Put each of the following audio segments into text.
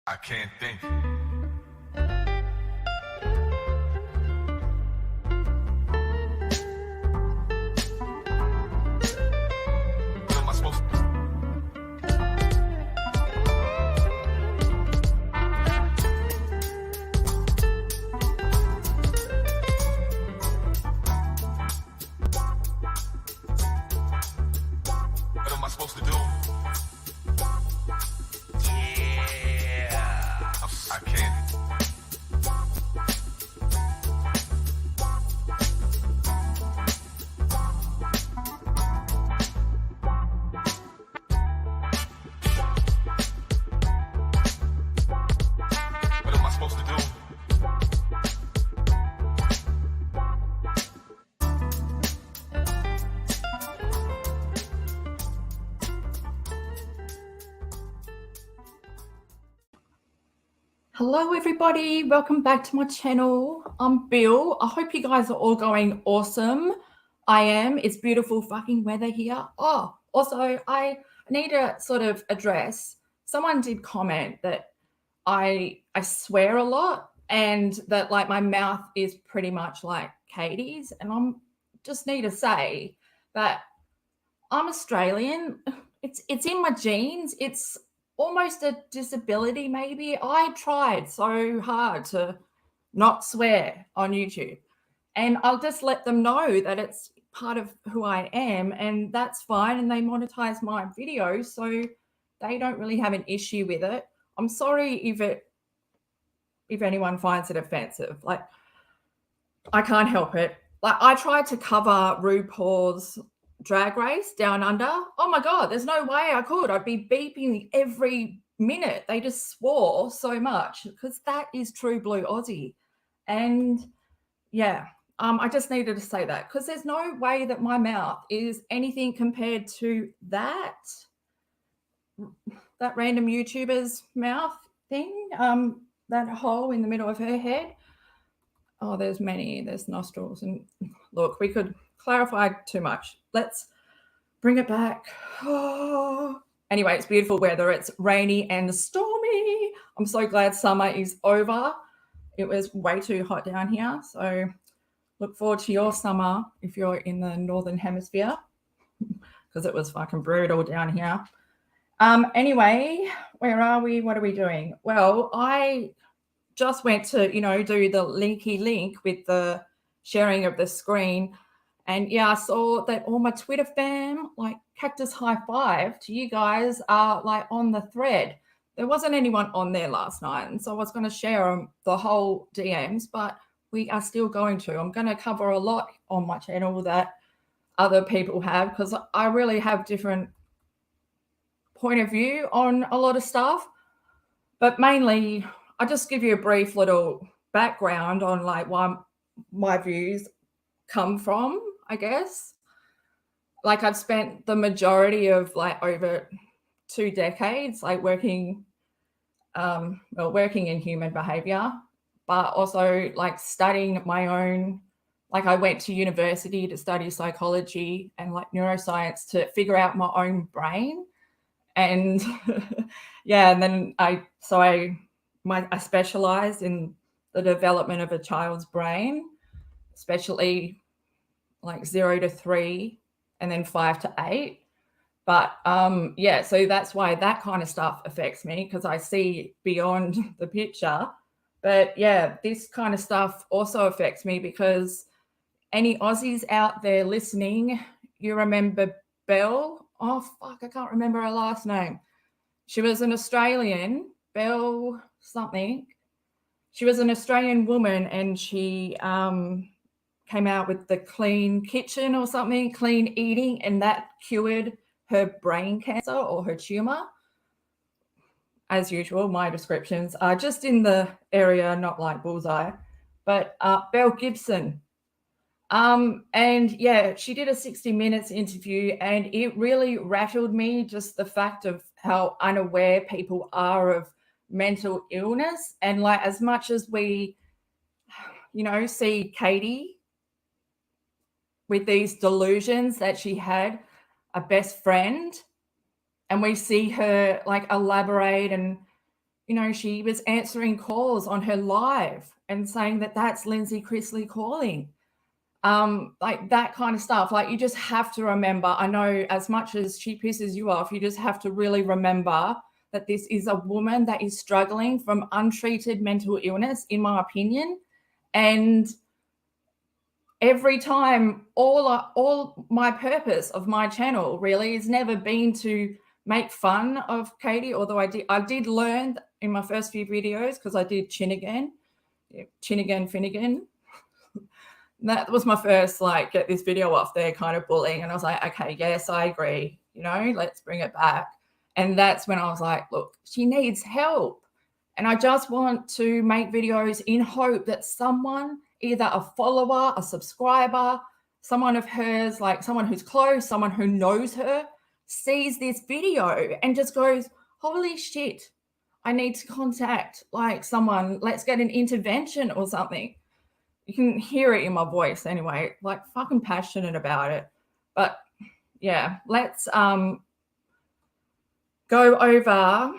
I can't think. What am I supposed to do? What am I supposed to do? I can't. What am I supposed to do? Hello everybody, welcome back to my channel. I'm Bill. I hope you guys are all going awesome. I am. It's beautiful fucking weather here. Oh, also I need to sort of address, someone did comment that I swear a lot and that like my mouth is pretty much like Katie's, and I'm just need to say that I'm Australian. It's in my genes. It's almost a disability, maybe. I tried so hard to not swear on YouTube, and I'll just let them know that it's part of who I am, and that's fine. And they monetize my videos, so they don't really have an issue with it. I'm sorry if anyone finds it offensive. Like, I can't help it. Like, I tried to cover RuPaul's Drag Race Down Under. Oh my God, there's no way I could. I'd be beeping every minute. They just swore so much because that is true blue Aussie. And yeah, I just needed to say that because there's no way that my mouth is anything compared to that random YouTuber's mouth thing, that hole in the middle of her head. Oh, there's nostrils. And look, we could clarify too much. Let's bring it back. Oh. Anyway, it's beautiful weather. It's rainy and stormy. I'm so glad summer is over. It was way too hot down here. So look forward to your summer if you're in the Northern Hemisphere, because it was fucking brutal down here. Anyway, where are we? What are we doing? Well, I just went to, do the linky link with the sharing of the screen. And yeah, I saw that all my Twitter fam, like Cactus high five to you guys, are like on the thread. There wasn't anyone on there last night. And so I was going to share the whole DMs, but we are still going to. I'm going to cover a lot on my channel that other people have, because I really have different point of view on a lot of stuff. But mainly, I'll just give you a brief little background on like why my views come from, I guess. Like, I've spent the majority of like over 2 decades like working in human behavior, but also like studying my own, like I went to university to study psychology and like neuroscience to figure out my own brain. And yeah, and then I specialized in the development of a child's brain, especially like 0 to 3 and then 5 to 8. But yeah, so that's why that kind of stuff affects me, because I see beyond the picture. But yeah, this kind of stuff also affects me because any Aussies out there listening, you remember Belle? Oh, fuck, I can't remember her last name. She was an Australian, Belle something. She was an Australian woman, and she came out with the clean kitchen or something, clean eating, and that cured her brain cancer or her tumor. As usual, my descriptions are just in the area, not like bullseye. But Belle Gibson. And yeah, she did a 60 Minutes interview, and it really rattled me, just the fact of how unaware people are of mental illness. And like, as much as we, see Katie with these delusions that she had a best friend, and we see her like elaborate and, you know, she was answering calls on her live and saying that that's Lindsie Chrisley calling. Like that kind of stuff. Like, you just have to remember, I know as much as she pisses you off, you just have to really remember that this is a woman that is struggling from untreated mental illness, in my opinion. And every time, all my purpose of my channel really has never been to make fun of Katie, although I did learn in my first few videos, because I did Chin Again, Finnegan. That was my first, like, get this video off there kind of bullying. And I was like, okay, yes, I agree. You know, let's bring it back. And that's when I was like, look, she needs help. And I just want to make videos in hope that someone, either a follower, a subscriber, someone of hers, like someone who's close, someone who knows her, sees this video and just goes, holy shit, I need to contact like someone. Let's get an intervention or something. You can hear it in my voice anyway, like fucking passionate about it. But yeah, let's go over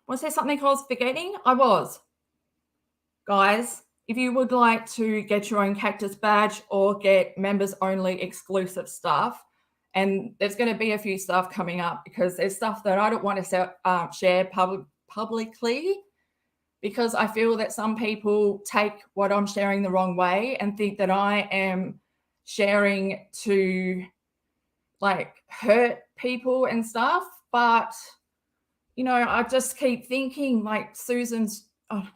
was there something I was forgetting? I was. Guys, if you would like to get your own Cactus badge or get members only exclusive stuff, and there's going to be a few stuff coming up because there's stuff that I don't want to share publicly, because I feel that some people take what I'm sharing the wrong way and think that I am sharing to like hurt people and stuff. But, you know, I just keep thinking like Susan, I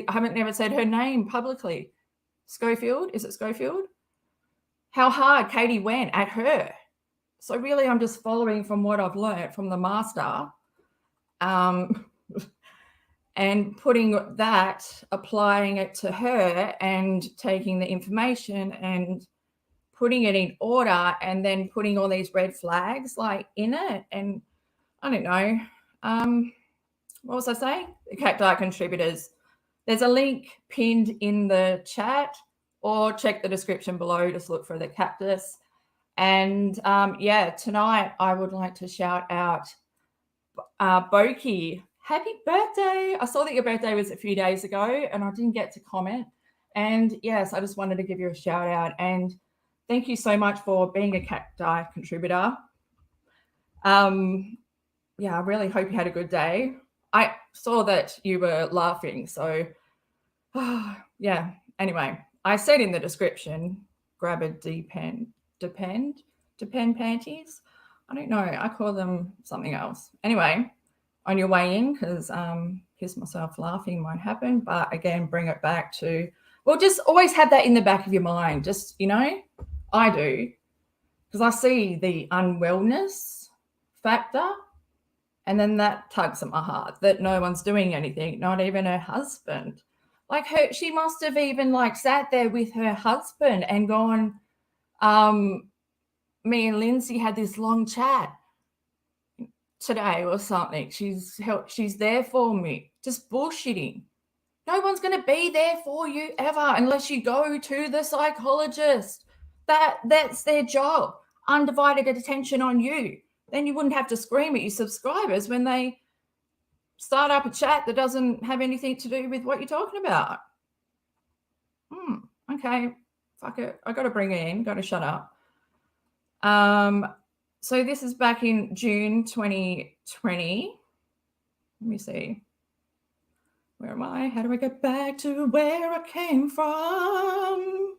haven't never said her name publicly. Schofield, is it Schofield? How hard Katie went at her. So really, I'm just following from what I've learned from the master, and putting that, applying it to her and taking the information and putting it in order, and then putting all these red flags like in it. And I don't know. What was I saying? The Cacti contributors. There's a link pinned in the chat, or check the description below. Just look for the Cactus. And yeah, tonight I would like to shout out Boki. Happy birthday. I saw that your birthday was a few days ago and I didn't get to comment. And yes, I just wanted to give you a shout out. And thank you so much for being a Cacti contributor. Yeah, I really hope you had a good day. I saw that you were laughing. So yeah, anyway, I said in the description, grab a depend panties. I don't know. I call them something else. Anyway, on your way in, because piss myself laughing might happen. But again, bring it back to, well, just always have that in the back of your mind. Just, you know, I do, because I see the unwellness factor, and then that tugs at my heart that no one's doing anything, not even her husband. Like she must have even like sat there with her husband and gone, me and Lindsie had this long chat today or something. She's there for me. Just bullshitting. No one's going to be there for you ever unless you go to the psychologist. That's their job. Undivided attention on you. Then you wouldn't have to scream at your subscribers when they start up a chat that doesn't have anything to do with what you're talking about. Okay, fuck it. I got to bring it in. Got to shut up. So this is back in June 2020. Let me see. Where am I? How do I get back to where I came from?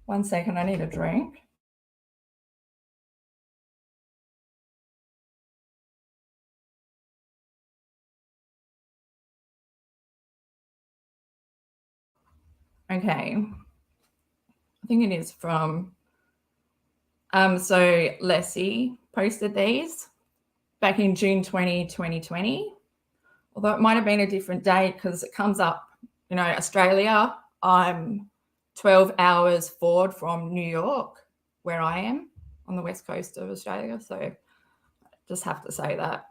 1 second, I need a drink. Okay. I think it is from, so Leslie posted these back in June 2020. Although it might have been a different date because it comes up, you know, Australia. I'm 12 hours forward from New York, where I am on the west coast of Australia. So I just have to say that.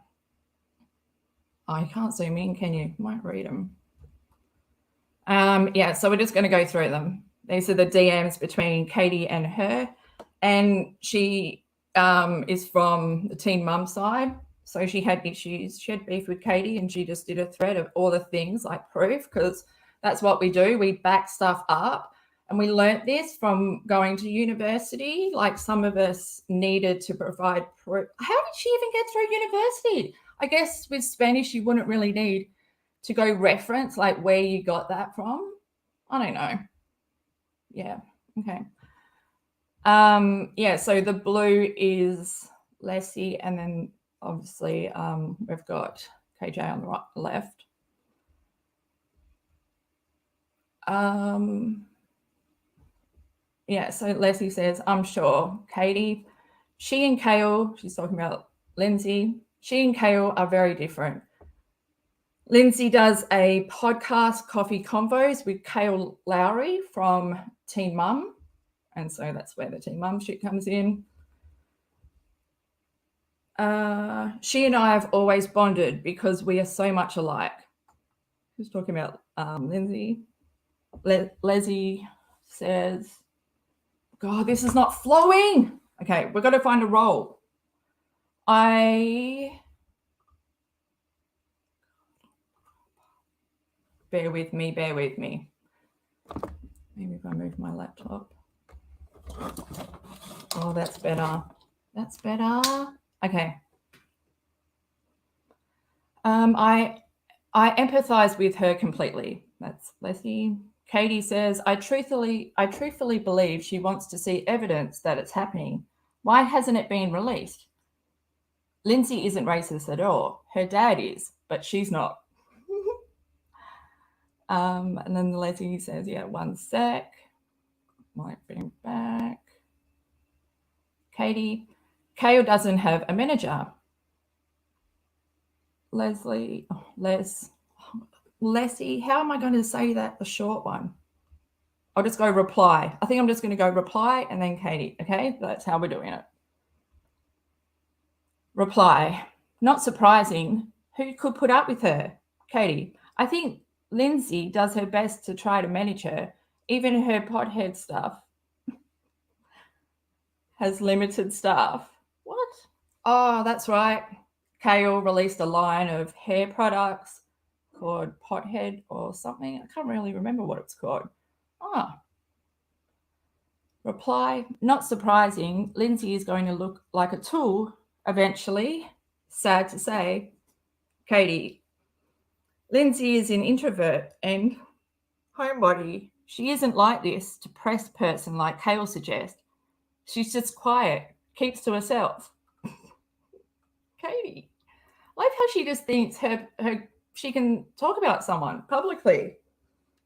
Oh, you can't zoom in, can you? Might read them. Yeah, so we're just going to go through them. These are the DMs between Katie and her. And she is from the TeenMom side. So she had issues. She had beef with Katie, and she just did a thread of all the things like proof, because that's what we do. We back stuff up. And we learnt this from going to university. Like some of us needed to provide proof. How did she even get through university? I guess with Spanish, you wouldn't really need to go reference like where you got that from. I don't know. Yeah. Okay. Yeah. So the blue is Lindsie, and then obviously we've got KJ on the left. Yeah, so Lindsie says, I'm sure, Katie, she and Kail, she's talking about Lindsie, she and Kail are very different. Lindsie does a podcast, Coffee Convos, with Kail Lowry from TeenMom. And so that's where the TeenMom shit comes in. She and I have always bonded because we are so much alike. Who's talking about Lindsie? Lindsie says, God, this is not flowing. Okay, we've got to find a role. Bear with me. Maybe if I move my laptop. Oh, that's better. Okay. I empathize with her completely. That's Lindsie. Katie says, I truthfully believe she wants to see evidence that it's happening. Why hasn't it been released? Lindsie isn't racist at all. Her dad is, but she's not. And then Lindsie says, yeah, one sec. Might bring back. Katie, Kail doesn't have a manager. Lindsie, how am I going to say that, the short one? I'll just go reply. I think I'm just going to go reply and then Katie, okay? That's how we're doing it. Reply. Not surprising. Who could put up with her? Katie. I think Lindsie does her best to try to manage her. Even her pothead stuff has limited staff. What? Oh, that's right. Kail released a line of hair products called Pothead or something. I can't really remember what it's called. Reply, not surprising. Lindsie is going to look like a tool eventually. Sad to say. Katie, Lindsie is an introvert and homebody. She isn't like this depressed person like Kail suggests. She's just quiet, keeps to herself. Katie, I like how she just thinks she can talk about someone publicly,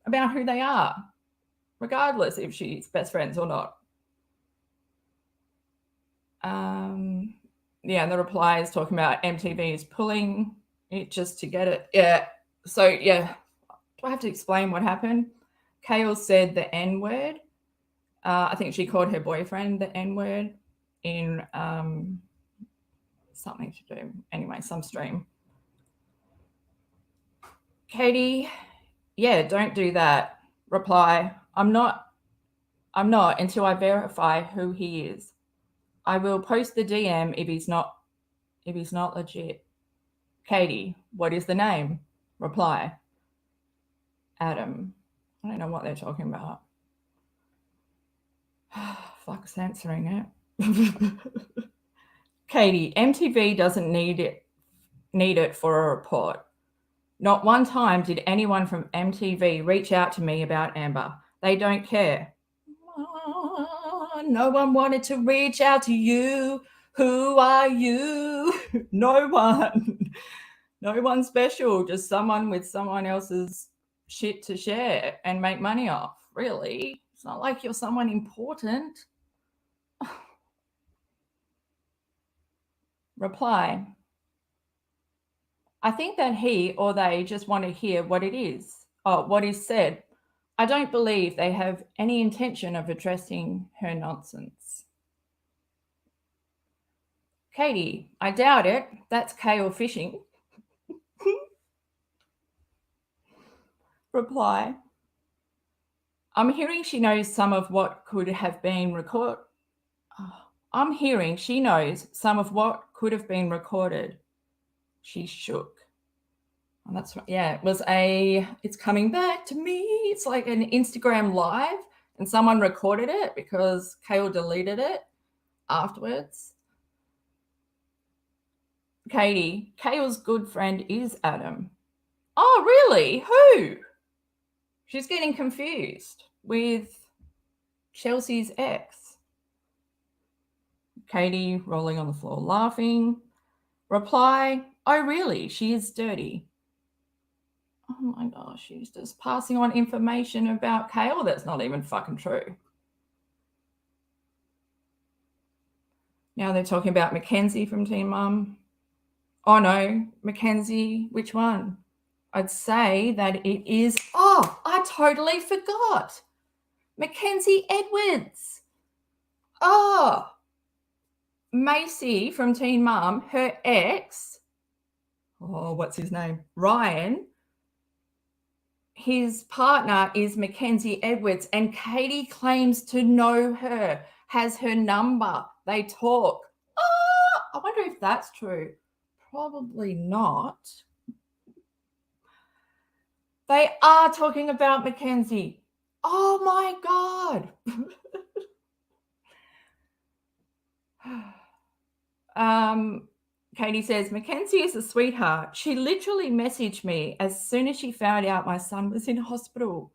about who they are, regardless if she's best friends or not. Yeah, and the reply is talking about MTV is pulling it just to get it. Yeah. So, yeah, do I have to explain what happened? Kail said the N-word. I think she called her boyfriend the N-word in something to do. Anyway, some stream. Katie, yeah, don't do that. Reply, I'm not until I verify who he is. I will post the DM if he's not legit. Katie, what is the name? Reply, Adam. I don't know what they're talking about. Fuck's answering it. Katie, MTV doesn't need it for a report. Not one time did anyone from MTV reach out to me about Amber. They don't care. No one wanted to reach out to you. Who are you? No one. No one special. Just someone with someone else's shit to share and make money off. Really? It's not like you're someone important. Reply. I think that he or they just want to hear what is said. I don't believe they have any intention of addressing her nonsense. Katie, I doubt it. That's Kail fishing. Reply. I'm hearing she knows some of what could have been recorded. She shook. And that's right. Yeah, it's coming back to me. It's like an Instagram live and someone recorded it because Kail deleted it afterwards. Katie, Kail's good friend is Adam. Oh, really? Who? She's getting confused with Chelsea's ex. Katie rolling on the floor laughing. Reply, oh, really? She is dirty. Oh my gosh, she's just passing on information about Kail that's not even fucking true. Now they're talking about Mackenzie from TeenMom. Oh no, Mackenzie, which one? I'd say that it is, oh, I totally forgot. Mackenzie Edwards. Oh, Maci from TeenMom, her ex, oh, what's his name? Ryan. His partner is Mackenzie Edwards, and Katie claims to know her, has her number. They talk. Oh, I wonder if that's true. Probably not. They are talking about Mackenzie. Oh my God. Katie says, Mackenzie is a sweetheart. She literally messaged me as soon as she found out my son was in hospital.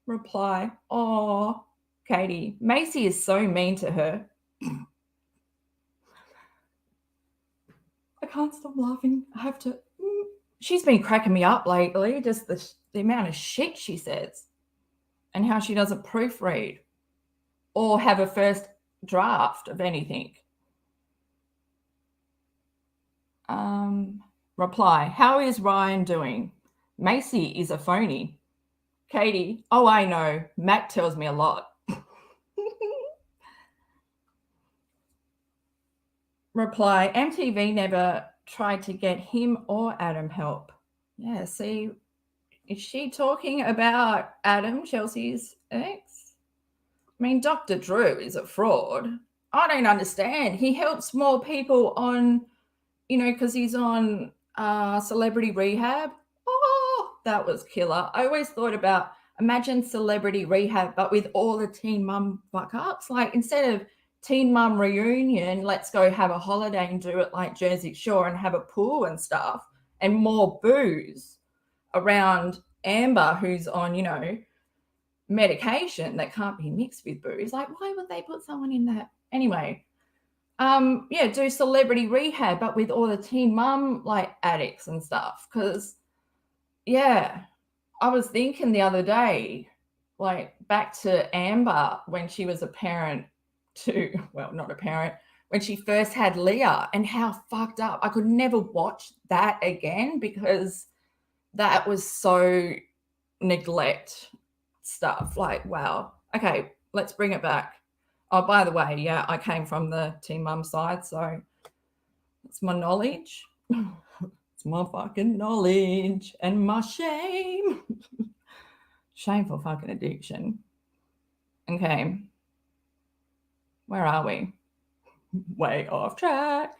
Reply, oh, Katie, Maci is so mean to her. I can't stop laughing. I have to. She's been cracking me up lately, just the amount of shit she says and how she doesn't proofread or have a first draft of anything. Reply, how is Ryan doing? Maci is a phony. Katie, oh, I know. Mac tells me a lot. Reply, MTV never tried to get him or Adam help. Yeah, see, is she talking about Adam, Chelsea's ex? I mean, Dr. Drew is a fraud. I don't understand. He helps more people on, because he's on Celebrity Rehab. Oh, that was killer. I always thought about, imagine Celebrity Rehab, but with all the TeenMom fuck-ups. Like, instead of TeenMom reunion, let's go have a holiday and do it like Jersey Shore and have a pool and stuff and more booze around Amber, who's on, medication that can't be mixed with booze. Like, why would they put someone in that? Anyway, do Celebrity Rehab, but with all the TeenMom like addicts and stuff. Because, I was thinking the other day, like back to Amber when she was a parent to, well, not a parent, when she first had Leah and how fucked up. I could never watch that again because that was so neglect stuff. Like, wow. Okay, let's bring it back. Oh, by the way, yeah, I came from the TeenMom side, so it's my knowledge. It's my fucking knowledge and my shame. Shameful fucking addiction. Okay. Where are we? Way off track.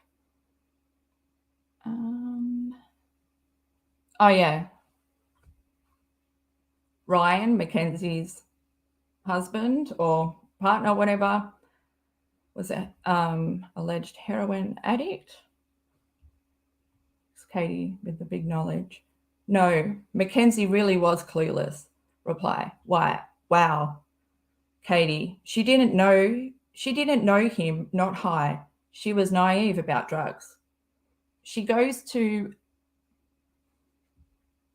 Oh, yeah. Ryan, Mackenzie's husband or partner, whatever, was an alleged heroin addict. It's Katie with the big knowledge. No, Mackenzie really was clueless. Reply, why? Wow. Katie, she didn't know him, not high. She was naive about drugs. She goes to,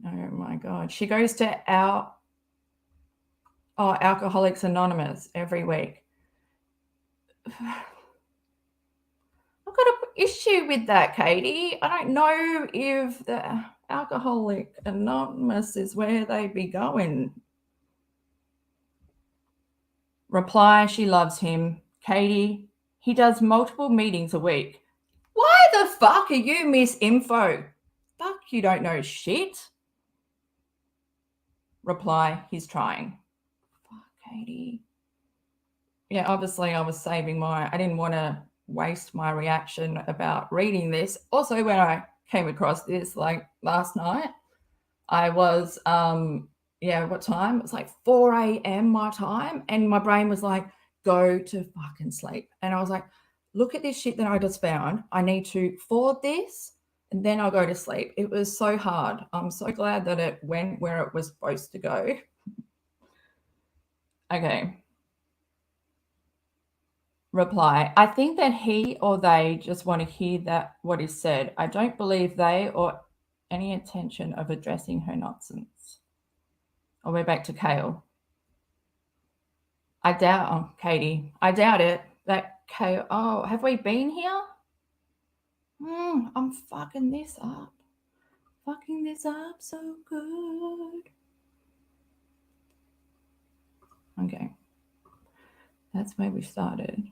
oh my God, she goes to Alcoholics Anonymous every week. I've got an issue with that, Katie. I don't know if the Alcoholic Anonymous is where they be going. Reply, she loves him. Katie, he does multiple meetings a week. Why the fuck are you misinfo? Fuck, you don't know shit. Reply, he's trying. Fuck, Katie. Yeah, obviously I didn't want to waste my reaction about reading this. Also, when I came across this like last night. I was, what time? It was like 4 a.m. my time. And my brain was like, go to fucking sleep. And I was like, look at this shit that I just found. I need to forward this and then I'll go to sleep. It was so hard. I'm so glad that it went where it was supposed to go. Okay. Reply. I think that he or they just want to hear that what is said. I don't believe they or any intention of addressing her nonsense. Oh, we're back to Kail. I doubt, Katie, I doubt it. That Kail, oh, have we been here? I'm fucking this up. Fucking this up so good. Okay. That's where we started.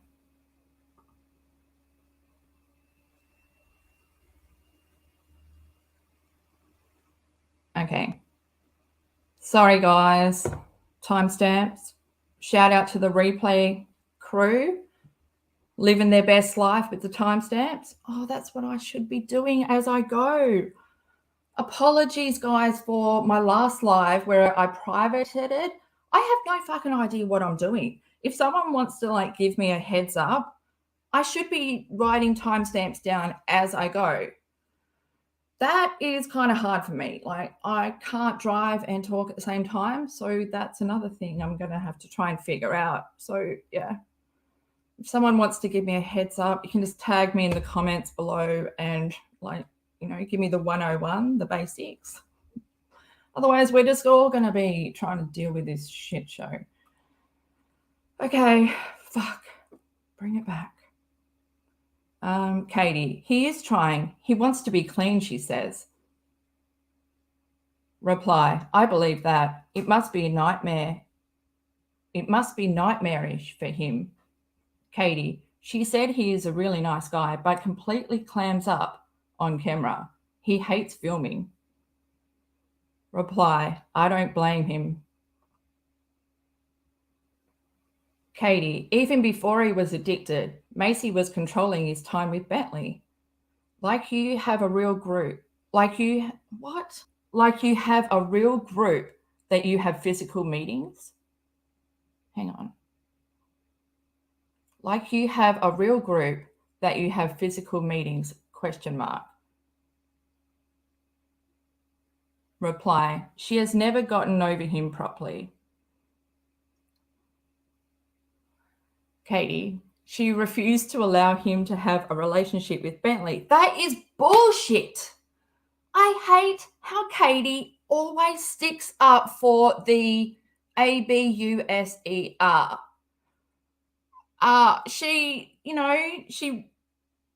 Okay. Sorry, guys. Timestamps. Shout out to the replay crew. Living their best life with the timestamps. Oh, that's what I should be doing as I go. Apologies, guys, for my last live where I privated it. I have no fucking idea what I'm doing. If someone wants to like give me a heads up, I should be writing timestamps down as I go. That is kind of hard for me. Like I can't drive and talk at the same time. So that's another thing I'm going to have to try and figure out. So yeah, if someone wants to give me a heads up, you can just tag me in the comments below and like, give me the 101, the basics. Otherwise, we're just all going to be trying to deal with this shit show. Okay, fuck. Bring it back. Katie, he is trying. He wants to be clean, she says. Reply, I believe that. It must be a nightmare. It must be nightmarish for him. Katie, she said he is a really nice guy, but completely clams up on camera. He hates filming. Reply, I don't blame him. Katie, even before he was addicted, Maci was controlling his time with Bentley. Like you have a real group. Like you have a real group that you have physical meetings? Hang on. Like you have a real group that you have physical meetings, ? Reply, she has never gotten over him properly. Katie, she refused to allow him to have a relationship with Bentley. That is bullshit. I hate how Katie always sticks up for the ABUSER. She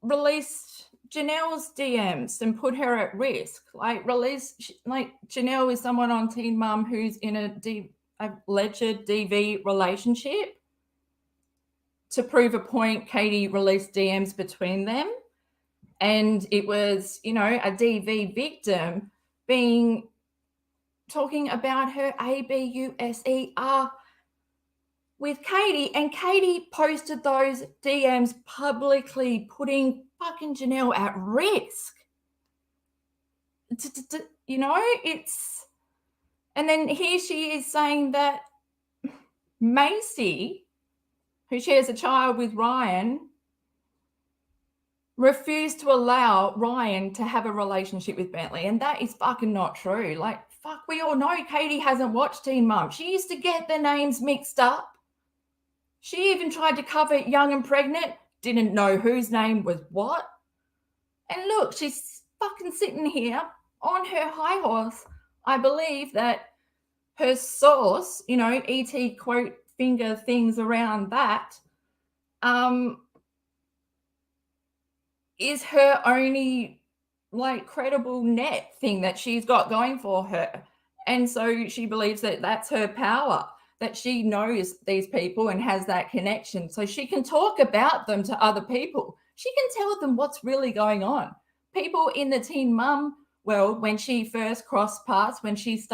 released Jenelle's DMs and put her at risk. Jenelle is someone on TeenMom who's in a alleged DV relationship. To prove a point, Katie released DMs between them. And it was, a DV victim talking about her ABUSER with Katie. And Katie posted those DMs publicly, putting fucking Jenelle at risk. And then here she is saying that Maci, who shares a child with Ryan, refused to allow Ryan to have a relationship with Bentley. And that is fucking not true. We all know Katie hasn't watched Teen Mum. She used to get their names mixed up. She even tried to cover Young and Pregnant, didn't know whose name was what. And look, she's fucking sitting here on her high horse. I believe that her source, ET quote finger things around that, is her only credible net thing that she's got going for her. And so she believes that that's her power, that she knows these people and has that connection. So she can talk about them to other people. She can tell them what's really going on. People in the Teen Mum world, when she first crossed paths, when she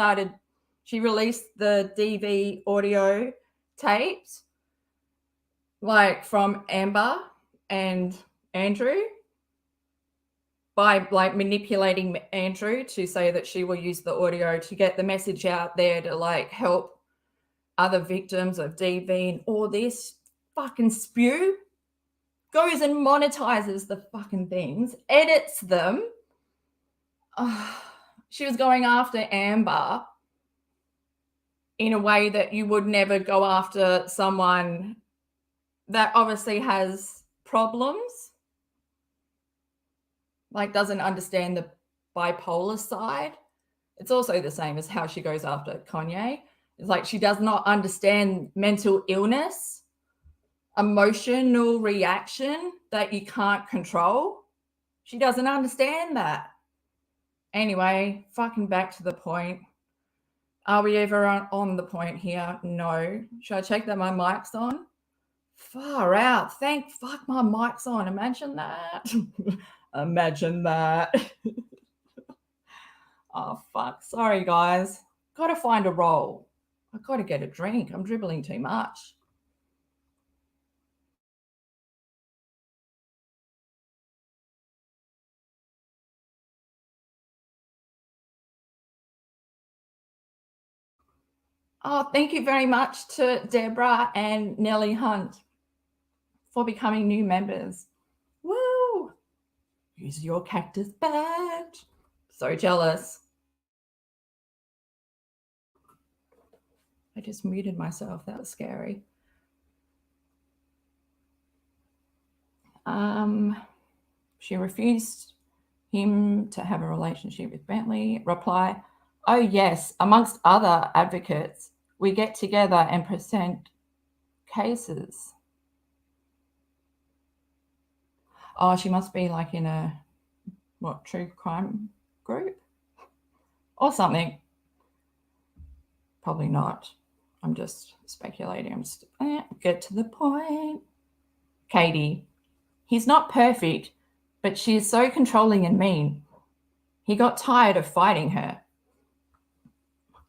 released the DV audio tapes, from Amber and Andrew. by like manipulating Andrew to say that she will use the audio to get the message out there to like help other victims of DV and all this fucking spew, goes and monetizes the fucking things, edits them. She was going after Amber in a way that you would never go after someone that obviously has problems, like doesn't understand the bipolar side. It's also the same as how she goes after Kanye. It's like she does not understand mental illness, emotional reaction that you can't control. She doesn't understand that. Anyway, fucking back to the point. Are we ever on the point here? No. Should I check that my mic's on? Far out. Thank fuck my mic's on. Imagine that. Imagine that. Oh, fuck. Sorry, guys. Got to find a role. I've got to get a drink. I'm dribbling too much. Oh, thank you very much to Deborah and Nellie Hunt for becoming new members. Woo! Use your Cactus badge. So jealous. I just muted myself. That was scary. She refused him to have a relationship with Bentley. Reply, oh yes, amongst other advocates, we get together and present cases. Oh, she must be like in a, what, true crime group or something. Probably not. I'm just speculating. I'm just, get to the point. Katie, he's not perfect, but she is so controlling and mean. He got tired of fighting her.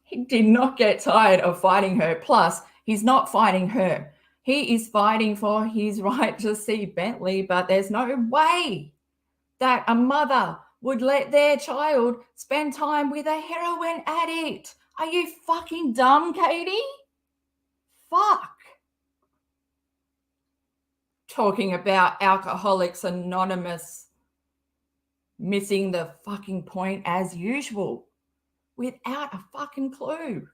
He did not get tired of fighting her. Plus, he's not fighting her. He is fighting for his right to see Bentley, but there's no way that a mother would let their child spend time with a heroin addict. Are you fucking dumb, Katie? Fuck. Talking about Alcoholics Anonymous missing the fucking point as usual without a fucking clue.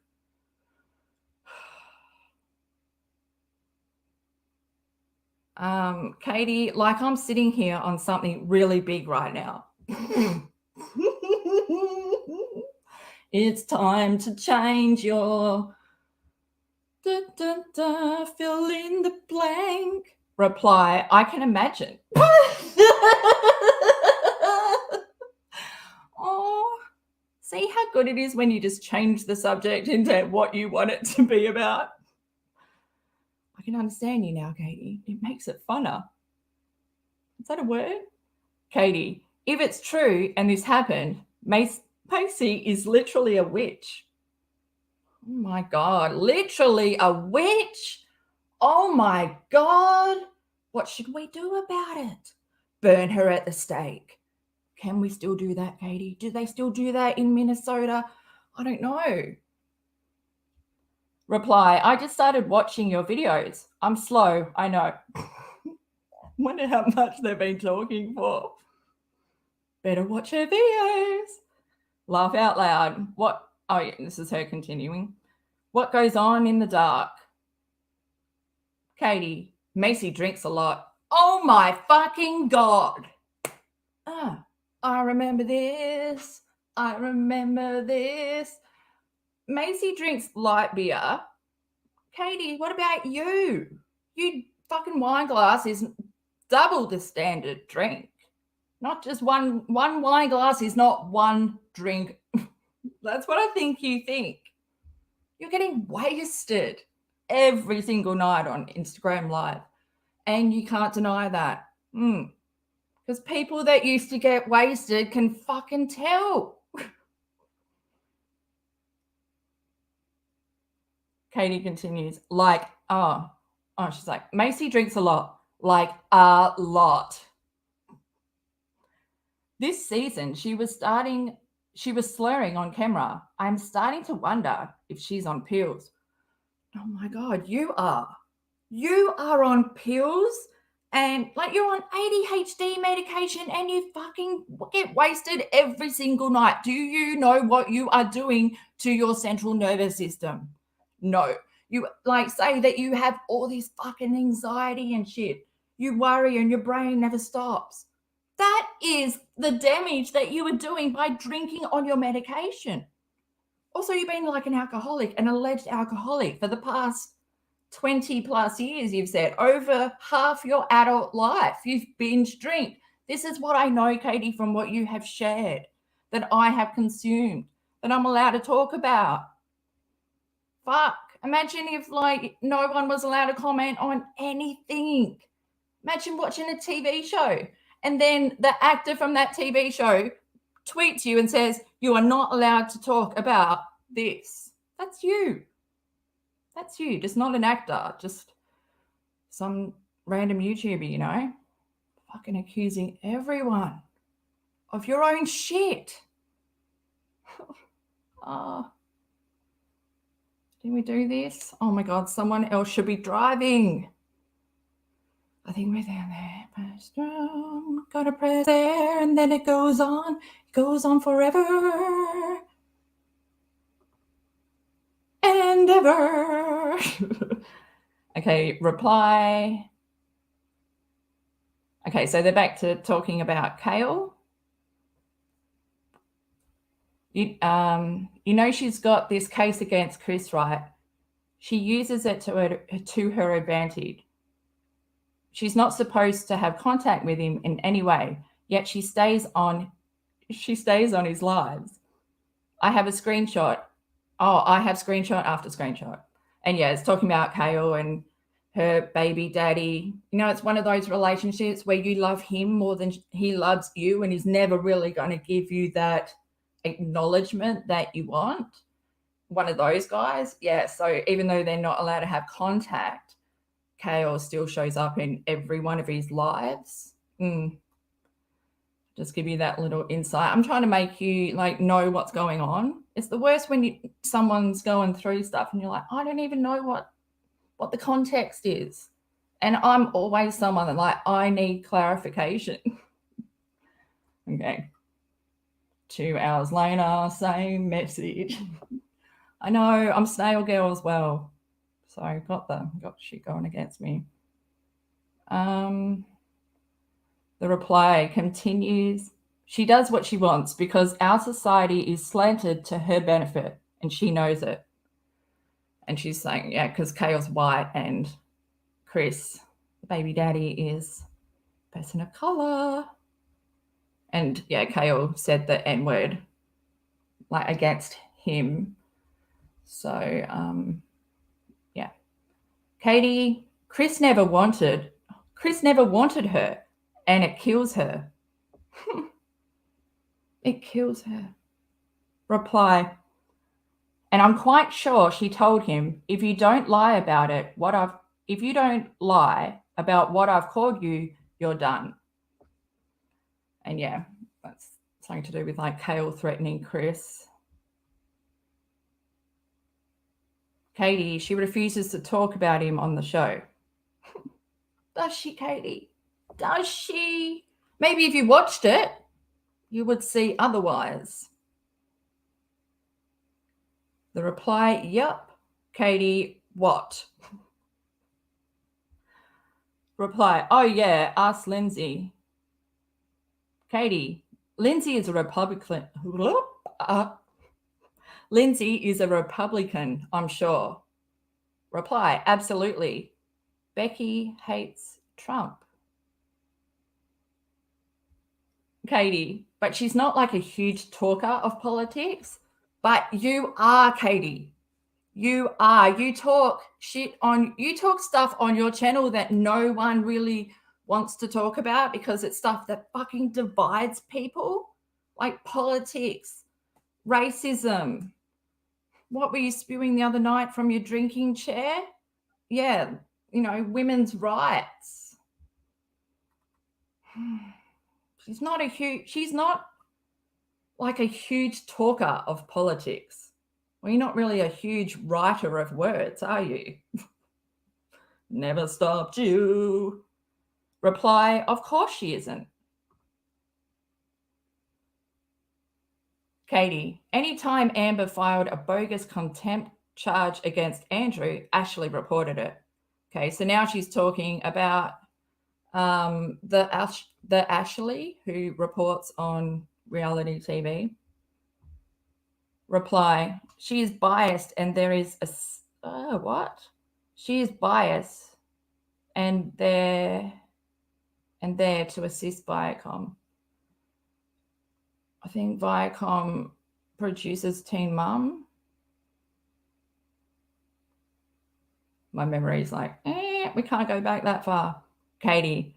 Katie, like I'm sitting here on something really big right now. It's time to change your fill in the blank. Reply, I can imagine. Oh, see how good it is when you just change the subject into what you want it to be about. I can understand you now, Katie. It makes it funner. Is that a word? Katie, if it's true and this happened, Maci is literally a witch. Oh my God, literally a witch? Oh my God. What should we do about it? Burn her at the stake. Can we still do that, Katie? Do they still do that in Minnesota? I don't know. Reply, I just started watching your videos. I'm slow, I know. Wonder how much they've been talking for. Better watch her videos. Laugh out loud. What? Oh, yeah, this is her continuing. What goes on in the dark? Katie, Maci drinks a lot. Oh my fucking God. I remember this. I remember this. Maci drinks light beer. Katie, what about you? You fucking wine glass is double the standard drink. Not just one wine glass is not one drink. That's what I think you think. You're getting wasted every single night on Instagram Live. And you can't deny that. Because people that used to get wasted can fucking tell. Katie continues, like, she's like, Maci drinks a lot, like a lot. This season, she was slurring on camera. I'm starting to wonder if she's on pills. Oh my God, you are. You are on pills and like you're on ADHD medication and you fucking get wasted every single night. Do you know what you are doing to your central nervous system? No. You like say that you have all this fucking anxiety and shit. You worry and your brain never stops. That is the damage that you are doing by drinking on your medication. Also, you've been like an alcoholic, an alleged alcoholic for the past 20 plus years, you've said. Over half your adult life, you've binge drink. This is what I know, Katie, from what you have shared, that I have consumed, that I'm allowed to talk about. Fuck. Imagine if, like, no one was allowed to comment on anything. Imagine watching a TV show and then the actor from that TV show tweets you and says, you are not allowed to talk about this. That's you. That's you. Just not an actor. Just some random YouTuber, you know, fucking accusing everyone of your own shit. Did we do this? Oh my God, someone else should be driving. I think we're down there. Press down, gotta press there, and then it goes on forever and ever. Okay, reply. Okay, so they're back to talking about Kail. You know she's got this case against Chris, right? She uses it to her advantage. She's not supposed to have contact with him in any way, yet she stays on his lives. I have a screenshot. Oh, I have screenshot after screenshot. And yeah, it's talking about Kail and her baby daddy. You know, it's one of those relationships where you love him more than he loves you, and he's never really going to give you that acknowledgement that you want. One of those guys. Yeah, so even though they're not allowed to have contact, Kail still shows up in every one of his lives. Just give you that little insight. I'm trying to make you like know what's going on. It's the worst when someone's going through stuff and you're like, I don't even know what the context is. And I'm always someone that like, I need clarification. Okay. 2 hours later, same message. I know, I'm snail girl as well. So I got shit going against me. The reply continues. She does what she wants because our society is slanted to her benefit and she knows it. And she's saying, yeah, because Kail's white and Chris, the baby daddy, is a person of color. And yeah, Kail said the N-word like against him. So yeah. Katie, Chris never wanted her, and it kills her. It kills her. Reply. And I'm quite sure she told him, if you don't lie about what I've called you, you're done. And yeah, that's something to do with like Kail threatening Chris. Katie, she refuses to talk about him on the show. Does she, Katie? Does she? Maybe if you watched it, you would see otherwise. The reply, yep. Katie, what? Reply, oh yeah, ask Lindsie. Katie, Lindsie is a Republican. Lindsie is a Republican, I'm sure. Reply, absolutely. Becky hates Trump. Katie, but she's not like a huge talker of politics. But you are, Katie. You are. You talk stuff on your channel that no one really wants to talk about because it's stuff that fucking divides people, like politics, racism. What were you spewing the other night from your drinking chair? Yeah, you know, women's rights. she's not like a huge talker of politics. Well, you're not really a huge writer of words, are you? Never stopped you. Reply, of course she isn't. Katie, anytime Amber filed a bogus contempt charge against Andrew, Ashley reported it. Okay, so now she's talking about the Ashley who reports on reality TV. Reply, she is biased and there is a what? She is biased and there to assist Viacom. I think Viacom produces TeenMom. My memory is like, we can't go back that far. Katie,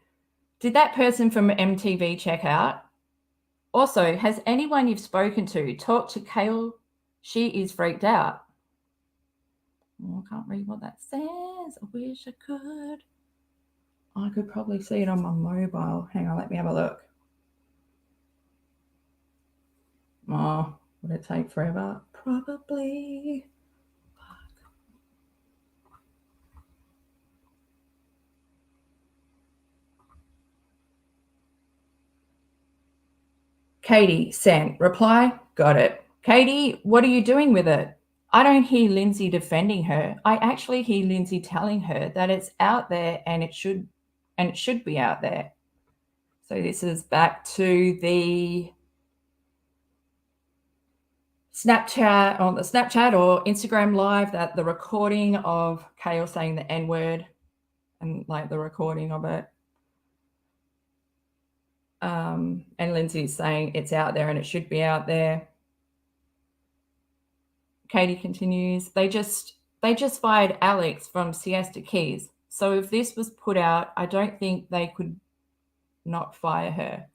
did that person from MTV check out? Also, has anyone you've spoken to talked to Kail? She is freaked out. Oh, I can't read what that says. I wish I could. I could probably see it on my mobile. Hang on, let me have a look. Oh, would it take forever? Probably. Fuck. Katie sent. Reply, got it. Katie, what are you doing with it? I don't hear Lindsie defending her. I actually hear Lindsie telling her that it's out there and it should be out there. So this is back to the Snapchat or Instagram live, that the recording of Kail saying the N-word and like the recording of it. And Lindsay's saying it's out there and it should be out there. Katie continues, they just fired Alex from Siesta Keys. So if this was put out, I don't think they could not fire her.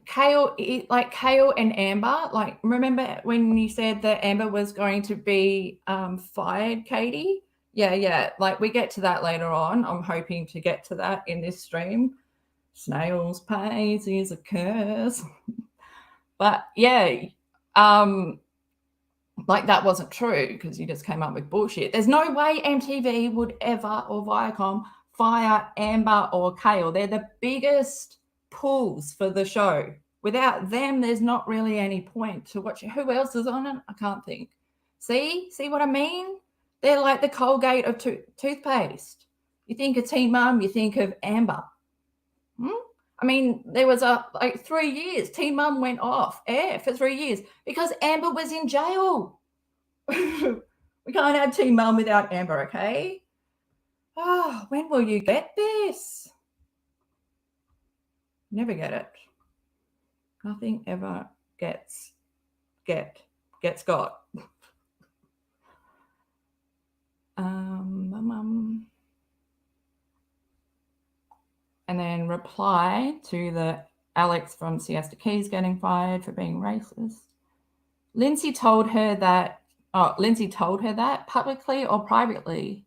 Kail and Amber, like, remember when you said that Amber was going to be fired, Katie? Yeah. Like, we get to that later on. I'm hoping to get to that in this stream. Snail's pace is a curse. But yeah, like, that wasn't true because you just came up with bullshit. There's no way MTV would ever, or Viacom, fire Amber or Kail. They're the biggest pulls for the show. Without them, there's not really any point to watch it. Who else is on it? I can't think. See what I mean? They're like the Colgate of toothpaste. You think of TeenMom, you think of Amber. I mean, there was 3 years. TeenMom went off air for 3 years because Amber was in jail. We can't have TeenMom without Amber, okay? Oh, when will you get this? Never get it. Nothing ever gets got. And then reply to the Alex from Siesta Keys getting fired for being racist. Lindsie told her that publicly or privately.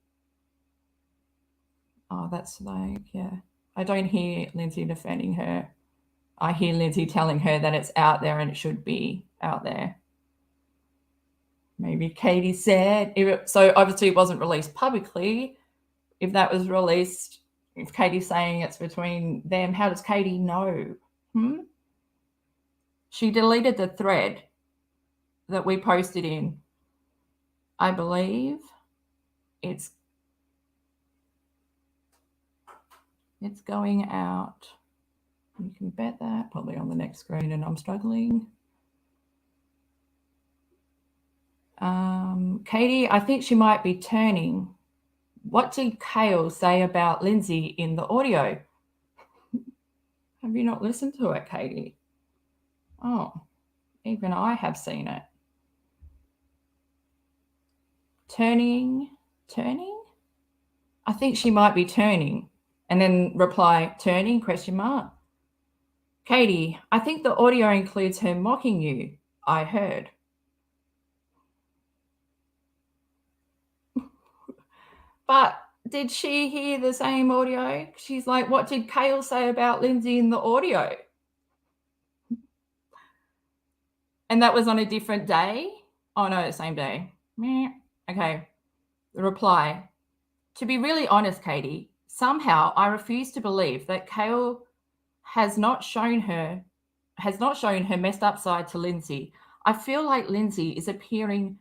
Oh, that's like, yeah. I don't hear Lindsie defending her. I hear Lindsie telling her that it's out there and it should be out there. Maybe Katie said, so obviously it wasn't released publicly. If that was released, if Katie's saying it's between them, how does Katie know? She deleted the thread that we posted in. I believe it's going out. You can bet that, probably on the next screen, and I'm struggling. Katie, I think she might be turning. What did Kail say about Lindsie in the audio? Have you not listened to it, Katie? Oh, even I have seen it. Turning? I think she might be turning. And then reply, turning, ? Katie, I think the audio includes her mocking you. I heard. But did she hear the same audio? She's like, what did Kail say about Lindsie in the audio? And that was on a different day? Oh, no, the same day. Meh. Okay. The reply. To be really honest, Katie, somehow I refuse to believe that Kail has not shown her messed up side to Lindsie. I feel like Lindsie is appearing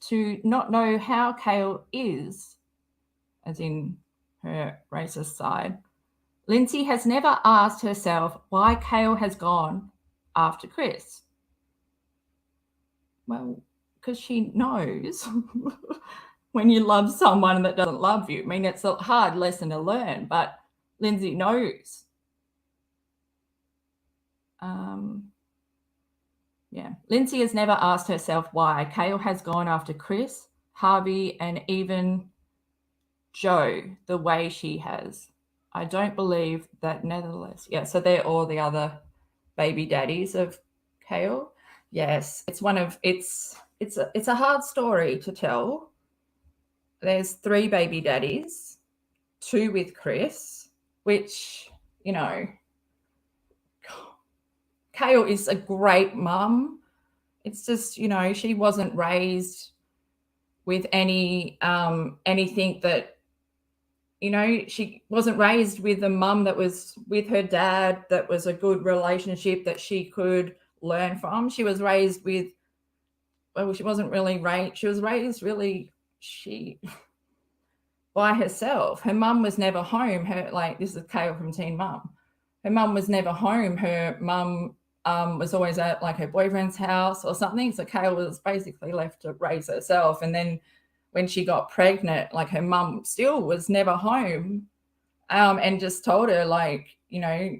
to not know how Kail is, as in her racist side. Lindsie has never asked herself why Kail has gone after Chris. Well, because she knows when you love someone that doesn't love you. I mean, it's a hard lesson to learn, but Lindsie knows. Yeah, Lindsie has never asked herself why Kail has gone after Chris, Harvey, and even Joe the way she has. I don't believe that nevertheless. Yeah, so they're all the other baby daddies of Kail. Yes, it's a hard story to tell. There's 3 baby daddies, 2 with Chris, which, you know, Kail is a great mum. It's just, you know, she wasn't raised with anything that, you know, she wasn't raised with a mum that was with her dad, that was a good relationship that she could learn from. She was raised with, well, she wasn't really raised. She was raised really by herself. Her mum was never home. This is Kail from TeenMom. Her mum was never home. Her mum was always at like her boyfriend's house or something. So Kail was basically left to raise herself. And then when she got pregnant, like her mum still was never home, and just told her, like, you know,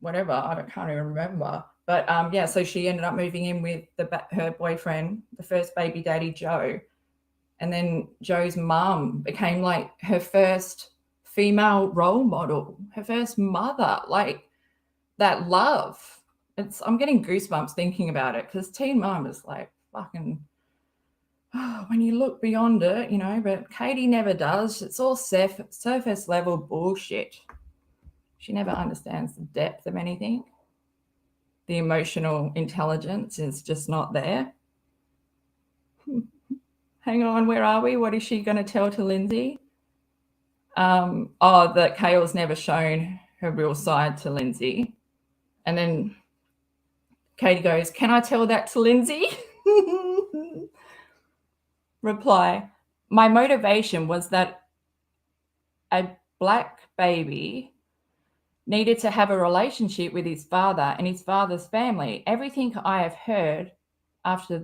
whatever. I can't even remember. But yeah, so she ended up moving in with her boyfriend, the first baby daddy, Joe. And then Joe's mum became like her first female role model, her first mother, like that love. I'm getting goosebumps thinking about it, because TeenMom is like fucking, when you look beyond it, you know, but Katie never does. It's all surface level bullshit. She never understands the depth of anything. The emotional intelligence is just not there. Hang on, where are we? What is she going to tell to Lindsie? That Kail's never shown her real side to Lindsie. And then Katie goes, can I tell that to Lindsie? Reply, my motivation was that a black baby needed to have a relationship with his father and his father's family. Everything I have heard after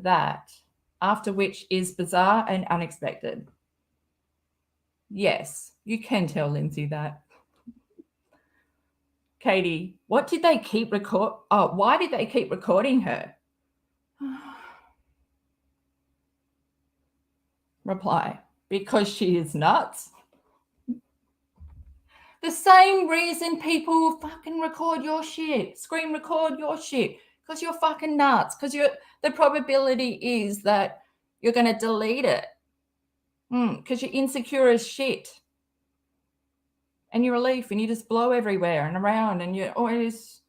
which is bizarre and unexpected. Yes, you can tell Lindsie that. Katie, why did they keep recording her? Reply, because she is nuts. The same reason people fucking record your shit, screen record your shit, because you're fucking nuts, because the probability is that you're going to delete it, because you're insecure as shit. And you're a leaf and you just blow everywhere and around and you're always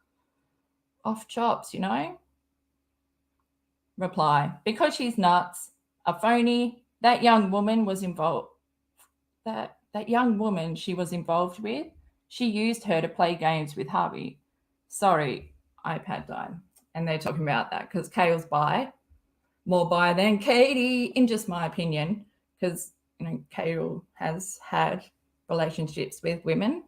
off chops, you know? Reply, because she's nuts, a phony, that young woman was involved. That young woman she was involved with, she used her to play games with Harvey. Sorry, iPad died. And they're talking about that because Kail's bi, more bi than Katie, in just my opinion, because, you know, Kail has had relationships with women.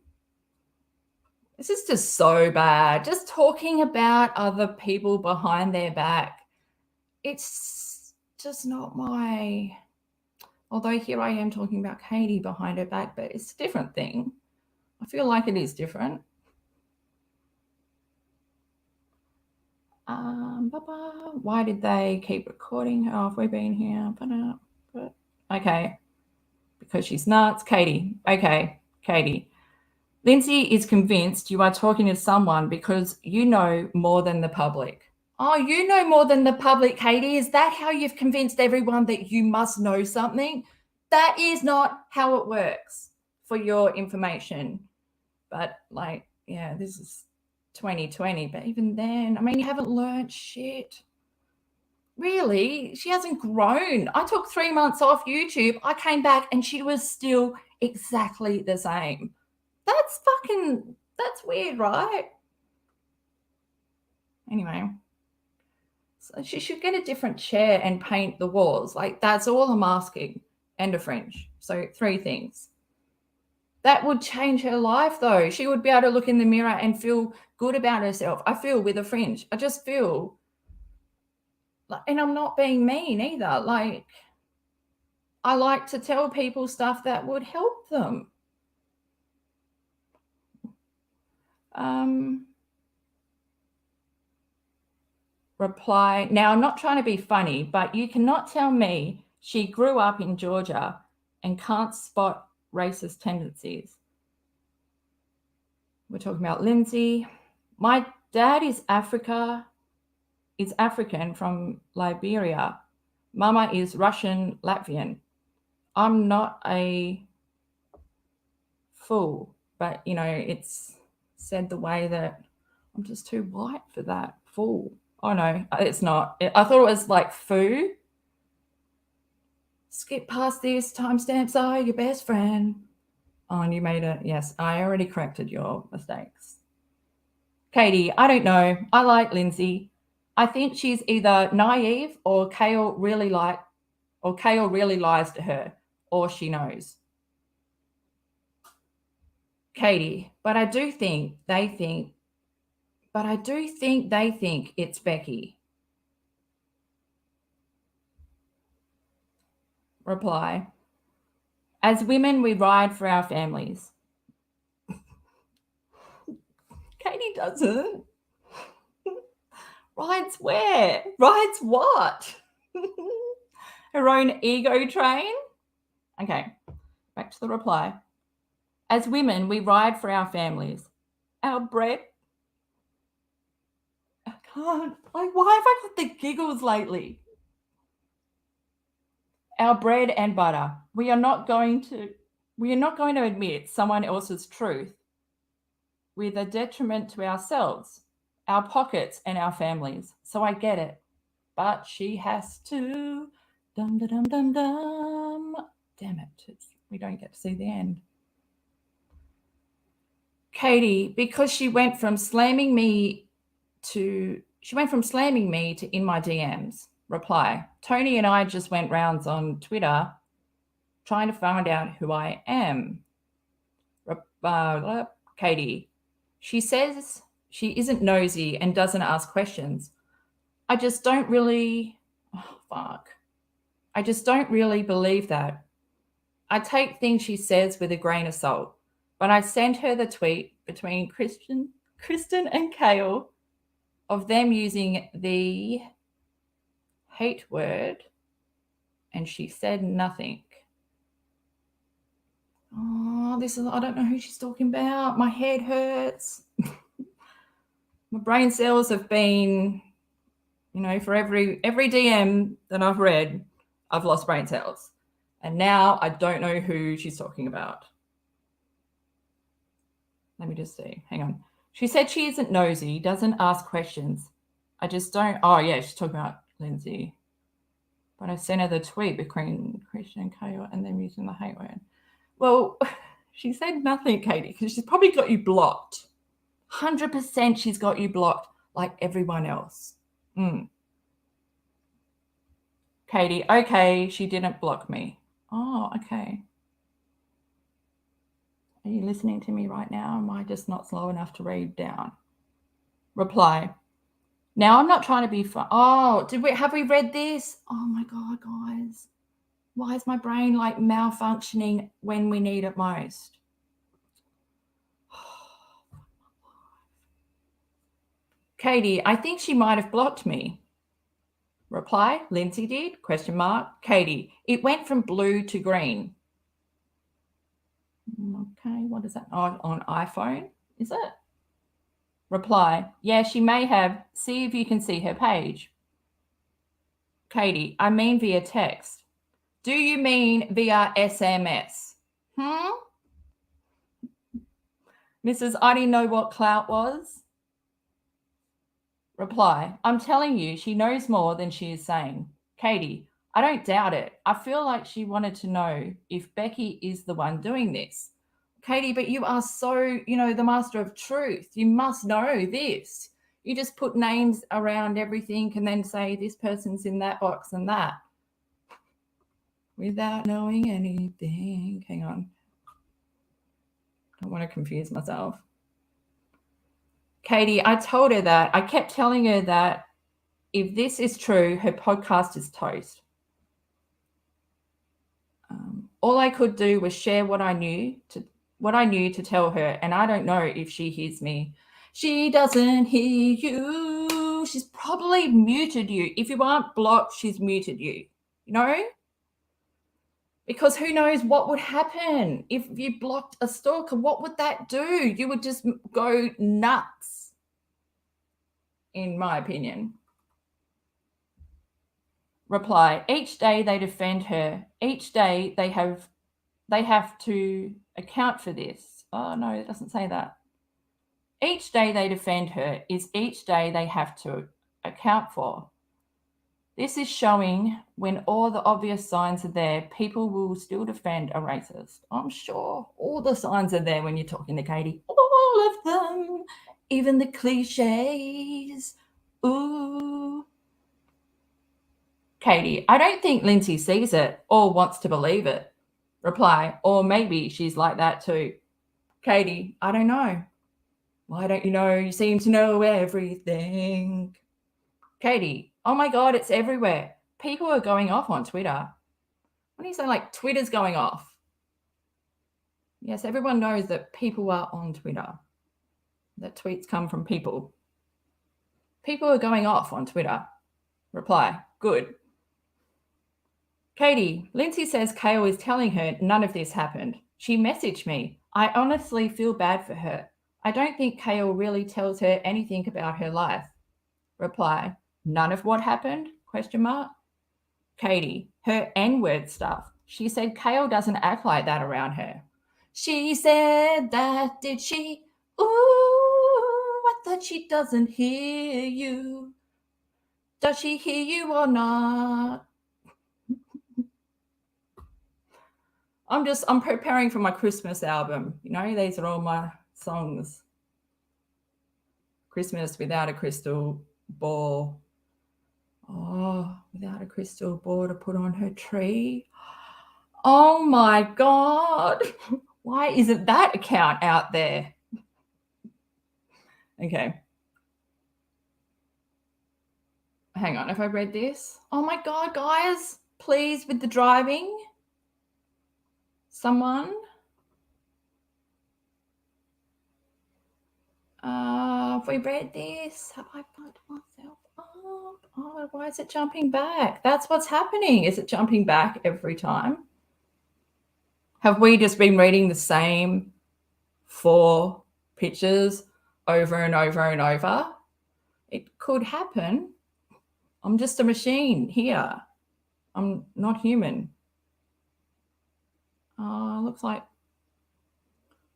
This is just so bad. Just talking about other people behind their back. It's just not my... Although here I am talking about Katie behind her back, but it's a different thing. I feel like it is different. Why did they keep recording her? Have we been here? Okay. Because she's nuts. Katie. Okay, Katie. Lindsie is convinced you are talking to someone because you know more than the public. Oh, you know more than the public, Katie. Is that how you've convinced everyone that you must know something? That is not how it works, for your information. But, like, yeah, this is 2020, but even then, I mean, you haven't learned shit. Really, she hasn't grown. I took 3 months off YouTube. I came back and she was still exactly the same. That's weird, right? Anyway, so she should get a different chair and paint the walls. Like, that's all I'm asking. And a fringe. So 3 things. That would change her life, though. She would be able to look in the mirror and feel good about herself. I feel with a fringe. I just feel like, and I'm not being mean either. Like, I like to tell people stuff that would help them. Reply. Now, I'm not trying to be funny, but you cannot tell me she grew up in Georgia and can't spot racist tendencies. We're talking about Lindsie. My dad is African from Liberia. Mama is Russian, Latvian. I'm not a fool, but, you know, it's said the way that I'm just too white for that. Fool. Oh, no, it's not. I thought it was like foo. Skip past this. Timestamps are your best friend. Oh, and you made it. Yes, I already corrected your mistakes. Katie, I don't know. I like Lindsie. I think she's either naive or Kail really lies to her, or she knows. Katie, but I do think they think it's Becky. Reply. As women, we ride for our families. Katie doesn't. Rides where? Rides what? Her own ego train? Okay, back to the reply. As women, we ride for our families. Our bread. I can't. Like, why have I got the giggles lately? Our bread and butter. We are not going to admit someone else's truth with a detriment to ourselves, our pockets, and our families. So I get it. But she has to. Dum dum dum dum dum. Damn it. We don't get to see the end. Katie, because she went from slamming me to in my DMs. Reply. Tony and I just went rounds on Twitter trying to find out who I am. Katie. She says she isn't nosy and doesn't ask questions. I just don't really believe that. I take things she says with a grain of salt, but I sent her the tweet between Kristen and Kail of them using the hate word, and she said nothing. Oh, I don't know who she's talking about. My head hurts. My brain cells have been, for every DM that I've read, I've lost brain cells. And now I don't know who she's talking about. Let me just see. Hang on. She said she isn't nosy, doesn't ask questions. I just don't. Oh, yeah, she's talking about Lindsie. But I sent her the tweet between Christian and Kail and them using the hate word. Well, she said nothing, Katie, because she's probably got you blocked. 100% she's got you blocked like everyone else. Katie, okay, she didn't block me. Oh, okay. Are you listening to me right now? Am I just not slow enough to read down? Reply. Now, I'm not trying to be fun. Oh, have we read this? Oh my God, guys. Why is my brain like malfunctioning when we need it most? Katie, I think she might have blocked me. Reply, Lindsie did, ? Katie, it went from blue to green. Okay, what is that? On iPhone, is it? Reply, yeah, she may have. See if you can see her page. Katie, I mean via text. Do you mean via SMS? Mrs. I didn't know what clout was. Reply, I'm telling you, she knows more than she is saying. Katie, I don't doubt it. I feel like she wanted to know if Becky is the one doing this. Katie, but you are so, the master of truth. You must know this. You just put names around everything and then say this person's in that box and that without knowing anything. Hang on. I don't want to confuse myself. Katie, I told her that. I kept telling her that if this is true, her podcast is toast. All I could do was share what I knew to tell her, and I don't know if she hears me. She doesn't hear you. She's probably muted you. If you aren't blocked, she's muted you. Because who knows what would happen if you blocked a stalker? What would that do? You would just go nuts, in my opinion. Reply, each day they defend her. Each day they have to account for this. Oh, no, it doesn't say that. Each day they defend her is each day they have to account for. This is showing when all the obvious signs are there, people will still defend a racist. I'm sure all the signs are there when you're talking to Katie. All of them, even the cliches. Ooh. Katie, I don't think Lindsie sees it or wants to believe it. Reply, or maybe she's like that too. Katie, I don't know. Why don't you know? You seem to know everything. Katie, oh my God, it's everywhere. People are going off on Twitter. What do you say, like Twitter's going off? Yes, everyone knows that people are on Twitter, that tweets come from people. People are going off on Twitter. Reply, good. Katie, Lindsie says Kail is telling her none of this happened. She messaged me. I honestly feel bad for her. I don't think Kail really tells her anything about her life. Reply, none of what happened? ? Katie, her N-word stuff. She said Kail doesn't act like that around her. She said that, did she? Ooh, I thought she doesn't hear you. Does she hear you or not? I'm preparing for my Christmas album. These are all my songs. Christmas without a crystal ball. Oh, without a crystal ball to put on her tree. Oh my God. Why isn't that account out there? Okay. Hang on, have I read this? Oh my God, guys, please, with the driving. Someone. Have we read this? Have I put myself up? Oh, why is it jumping back? That's what's happening. Is it jumping back every time? Have we just been reading the same 4 pictures over and over and over? It could happen. I'm just a machine here. I'm not human. Looks like,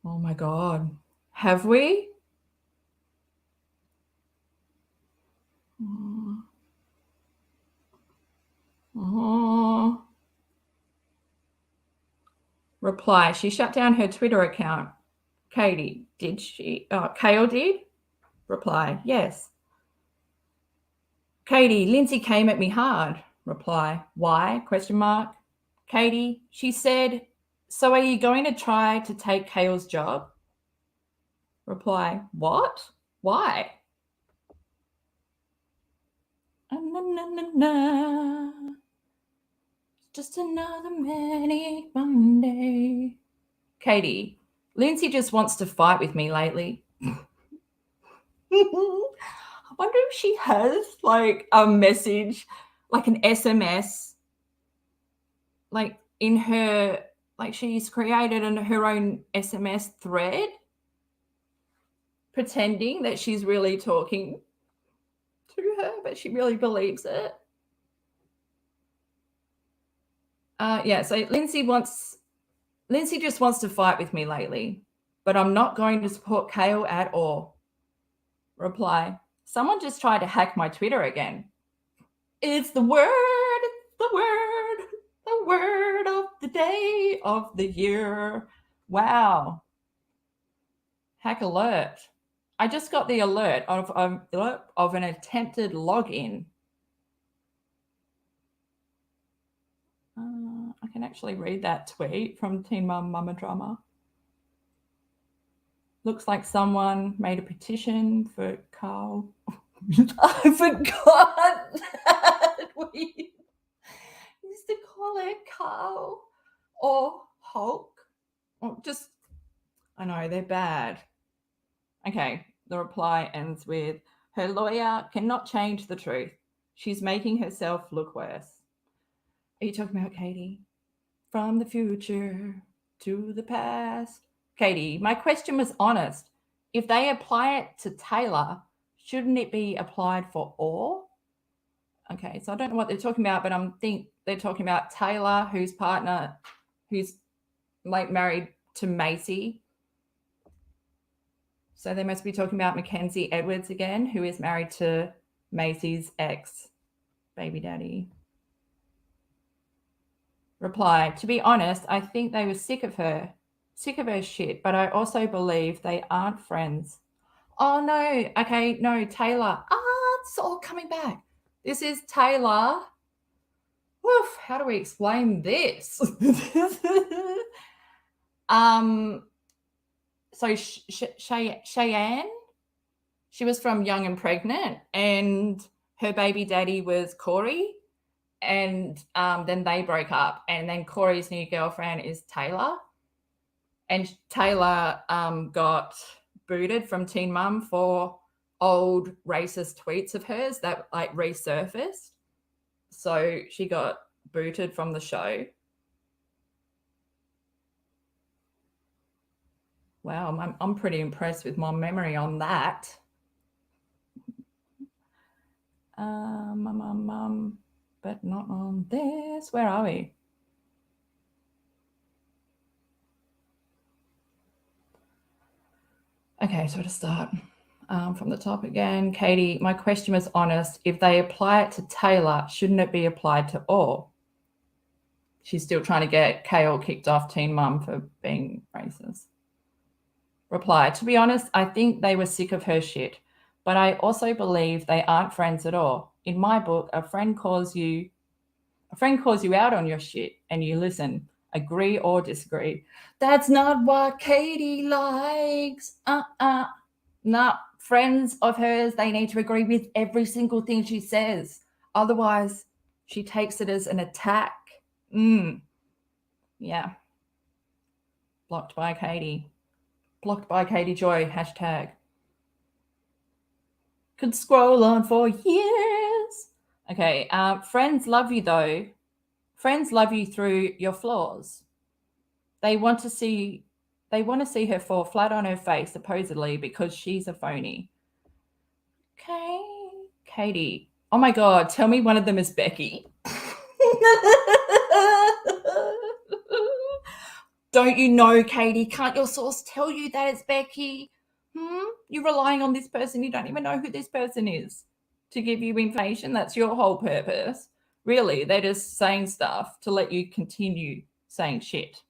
oh my God. Have we? Reply, she shut down her Twitter account. Katie, did she? Kail did? Reply, yes. Katie, Lindsie came at me hard. Reply, why? ? Katie, she said, so are you going to try to take Kail's job? Reply, what? Why? Just another manic Monday. Katie, Lindsie just wants to fight with me lately. I wonder if she has like a message, like an SMS, like in her, like she's created her own SMS thread, pretending that she's really talking to her, but she really believes it. So Lindsie just wants to fight with me lately, but I'm not going to support Kail at all. Reply, Someone just tried to hack my Twitter again. It's the word of the day of the year. Wow. Hack alert. I just got the alert of an attempted login. I can actually read that tweet from TeenMom Mama Drama. Looks like someone made a petition for Kail. I forgot that we used to call her Kail or Hulk. Or just, I know, they're bad. Okay, the reply ends with, her lawyer cannot change the truth. She's making herself look worse. Are you talking about Katie? From the future to the past. Katie, my question was honest. If they apply it to Taylor, shouldn't it be applied for all? Okay, so I don't know what they're talking about, but I think they're talking about Taylor, who's like married to Maci. So they must be talking about Mackenzie Edwards again, who is married to Maci's ex baby daddy. Reply, to be honest, I think they were sick of her shit, but I also believe they aren't friends. Oh no, okay, no, Taylor. It's all coming back. This is Taylor. Woof, how do we explain this? So Cheyenne, she was from Young and Pregnant, and her baby daddy was Corey. And then they broke up, and then Corey's new girlfriend is Taylor, and Taylor got booted from TeenMom for old racist tweets of hers that like resurfaced, so she got booted from the show. Wow, I'm pretty impressed with my memory on that. But not on this. Where are we? Okay, so to start from the top again. Katie, my question was honest. If they apply it to Taylor, shouldn't it be applied to all? She's still trying to get Kail kicked off TeenMom for being racist. Reply, to be honest, I think they were sick of her shit, but I also believe they aren't friends at all. In my book, a friend calls you out on your shit and you listen, agree or disagree. That's not what Katie likes. No, friends of hers, they need to agree with every single thing she says. Otherwise, she takes it as an attack. Yeah. Blocked by Katie. Blocked by Katie Joy, hashtag. Could scroll on for years. Okay, friends love you though. Friends love you through your flaws. They want to see her fall flat on her face, supposedly, because she's a phony. Okay, Katie. Oh my God, tell me one of them is Becky. Don't you know, Katie? Can't your source tell you that it's Becky? You're relying on this person. You don't even know who this person is to give you information. That's your whole purpose. Really, they're just saying stuff to let you continue saying shit.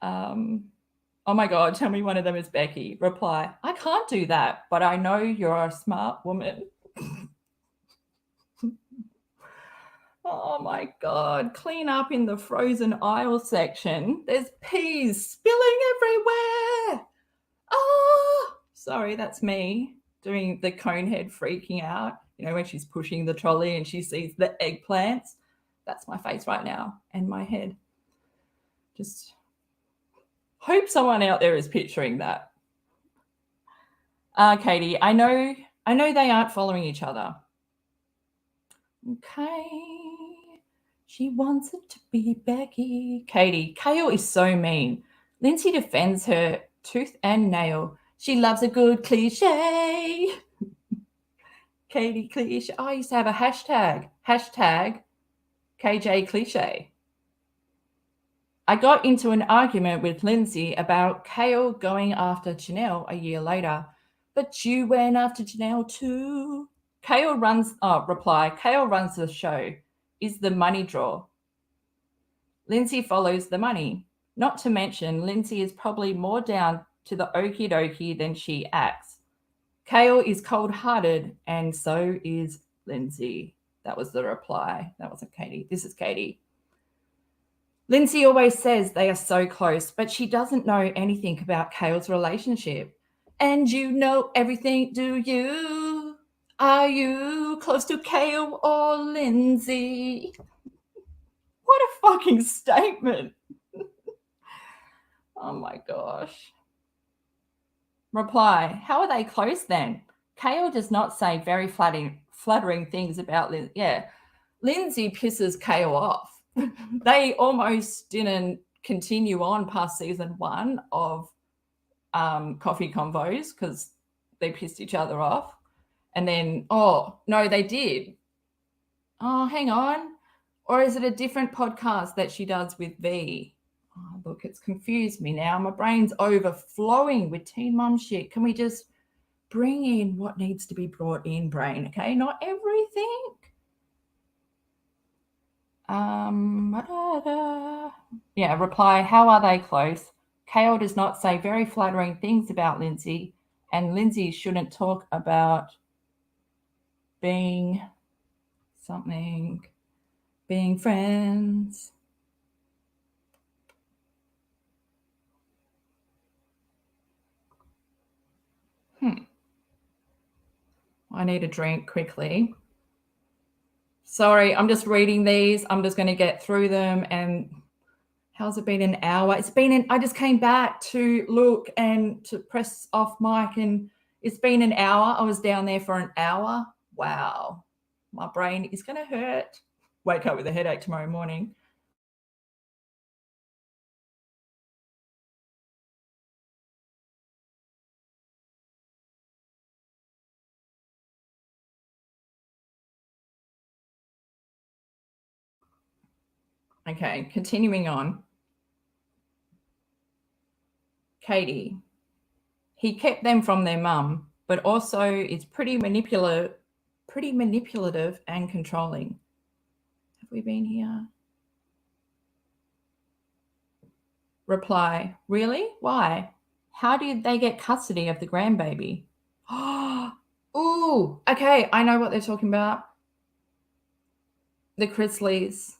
Oh my God, tell me one of them is Becky. Reply, I can't do that, but I know you're a smart woman. Oh my God, clean up in the frozen aisle section. There's peas spilling everywhere. Oh, sorry, that's me doing the conehead freaking out. You know, when she's pushing the trolley and she sees the eggplants. That's my face right now and my head. Just hope someone out there is picturing that. Katie, I know they aren't following each other. Okay. She wants it to be Becky. Katie, Kail is so mean. Lindsie defends her tooth and nail. She loves a good cliche. Katie cliche. Oh, I used to have a hashtag. Hashtag KJ cliche. I got into an argument with Lindsie about Kail going after Jenelle a year later. But you went after Jenelle too. Reply, Kail runs the show. Is the money draw. Lindsie follows the money. Not to mention, Lindsie is probably more down to the okie dokie than she acts. Kail is cold-hearted, and so is Lindsie. That was the reply. That wasn't Katie. This is Katie. Lindsie always says they are so close, but she doesn't know anything about Kail's relationship. And you know everything, do you? Are you close to Kail or Lindsie? What a fucking statement. Oh my gosh. Reply, how are they close then? Kail does not say very flattering things about Lindsie. Yeah, Lindsie pisses Kail off. They almost didn't continue on past season 1 of Coffee Convos because they pissed each other off. And then, oh, no, they did. Oh, hang on. Or is it a different podcast that she does with V? Oh, look, it's confused me now. My brain's overflowing with TeenMom shit. Can we just bring in what needs to be brought in, brain, okay? Not everything. Yeah, reply, how are they close? Kail does not say very flattering things about Lindsie, and Lindsie shouldn't talk about being friends. I need a drink quickly. Sorry, I'm just reading these. I'm just going to get through them. And how's it been an hour? I just came back to look and to press off mic, and it's been an hour. I was down there for an hour. Wow. My brain is going to hurt. Wake up with a headache tomorrow morning. Okay, continuing on. Katie. He kept them from their mum, but also is pretty manipulative and controlling. Have we been here? Reply, really? Why? How did they get custody of the grandbaby? Ooh, okay, I know what they're talking about. The Chrisleys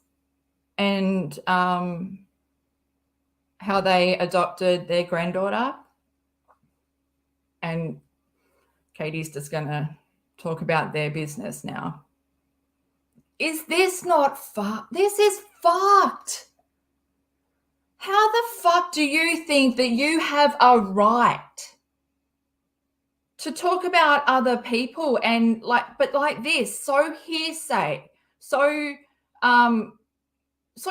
and how they adopted their granddaughter. And Katie's just going to talk about their business now. Is this not fucked? This is fucked. How the fuck do you think that you have a right to talk about other people and but like this, so hearsay, so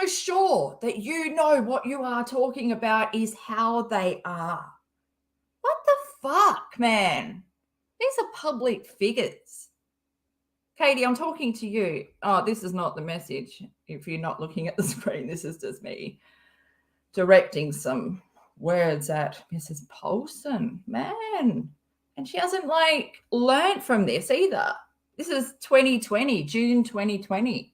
sure that you know what you are talking about is how they are? What the fuck, man? These are public figures. Katie, I'm talking to you. Oh, this is not the message. If you're not looking at the screen, this is just me directing some words at Mrs. Paulson. Man. And she hasn't learned from this either. This is 2020, June 2020.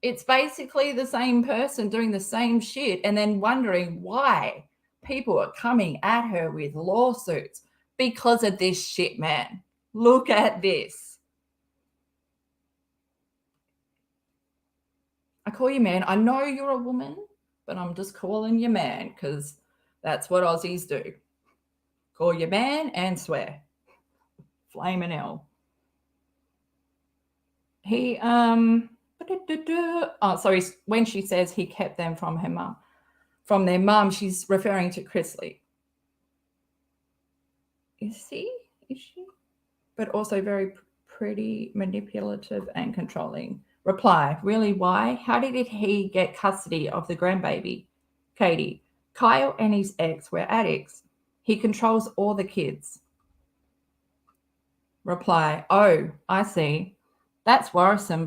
It's basically the same person doing the same shit and then wondering why people are coming at her with lawsuits because of this shit, man. Look at this. I call you man. I know you're a woman, but I'm just calling you man because that's what Aussies do. Call you man and swear. Flaming hell. He, sorry, when she says he kept them from their mum, she's referring to Chrisley. Is she? But also very pretty manipulative and controlling. Reply, really, why? How did he get custody of the grandbaby? Katie, Kail and his ex were addicts. He controls all the kids. Reply, oh, I see. That's worrisome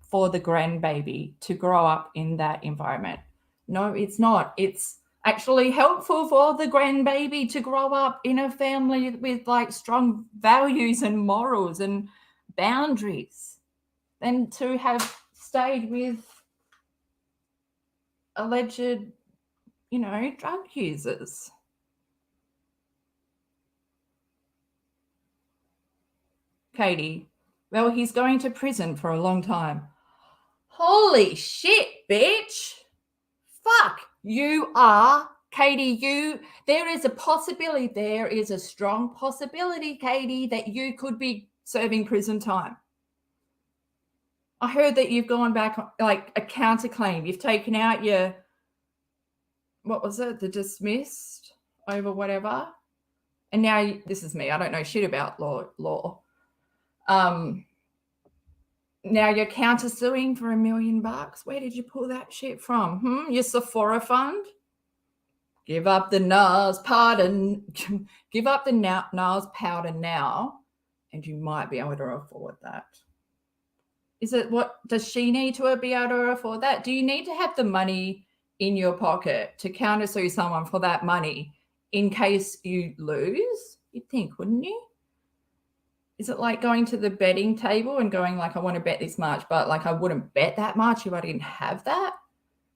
for the grandbaby to grow up in that environment. No, it's not. It's actually helpful for the grandbaby to grow up in a family with like strong values and morals and boundaries than to have stayed with alleged, drug users. Katie, well, he's going to prison for a long time. Holy shit, bitch. Fuck, you are, Katie, there is a possibility, there is a strong possibility, Katie, that you could be serving prison time. I heard that you've gone back, like a counterclaim. You've taken out your, what was it, the dismissed over whatever. And now, this is me, I don't know shit about law. Now you're countersuing for $1 million. Where did you pull that shit from? Your Sephora fund? Give up the nails powder. Give up the nails powder now, and you might be able to afford that. Is it what does she need to be able to afford that? Do you need to have the money in your pocket to countersue someone for that money in case you lose? You'd think, wouldn't you? Is it like going to the betting table and going like, I want to bet this much, but like I wouldn't bet that much if I didn't have that?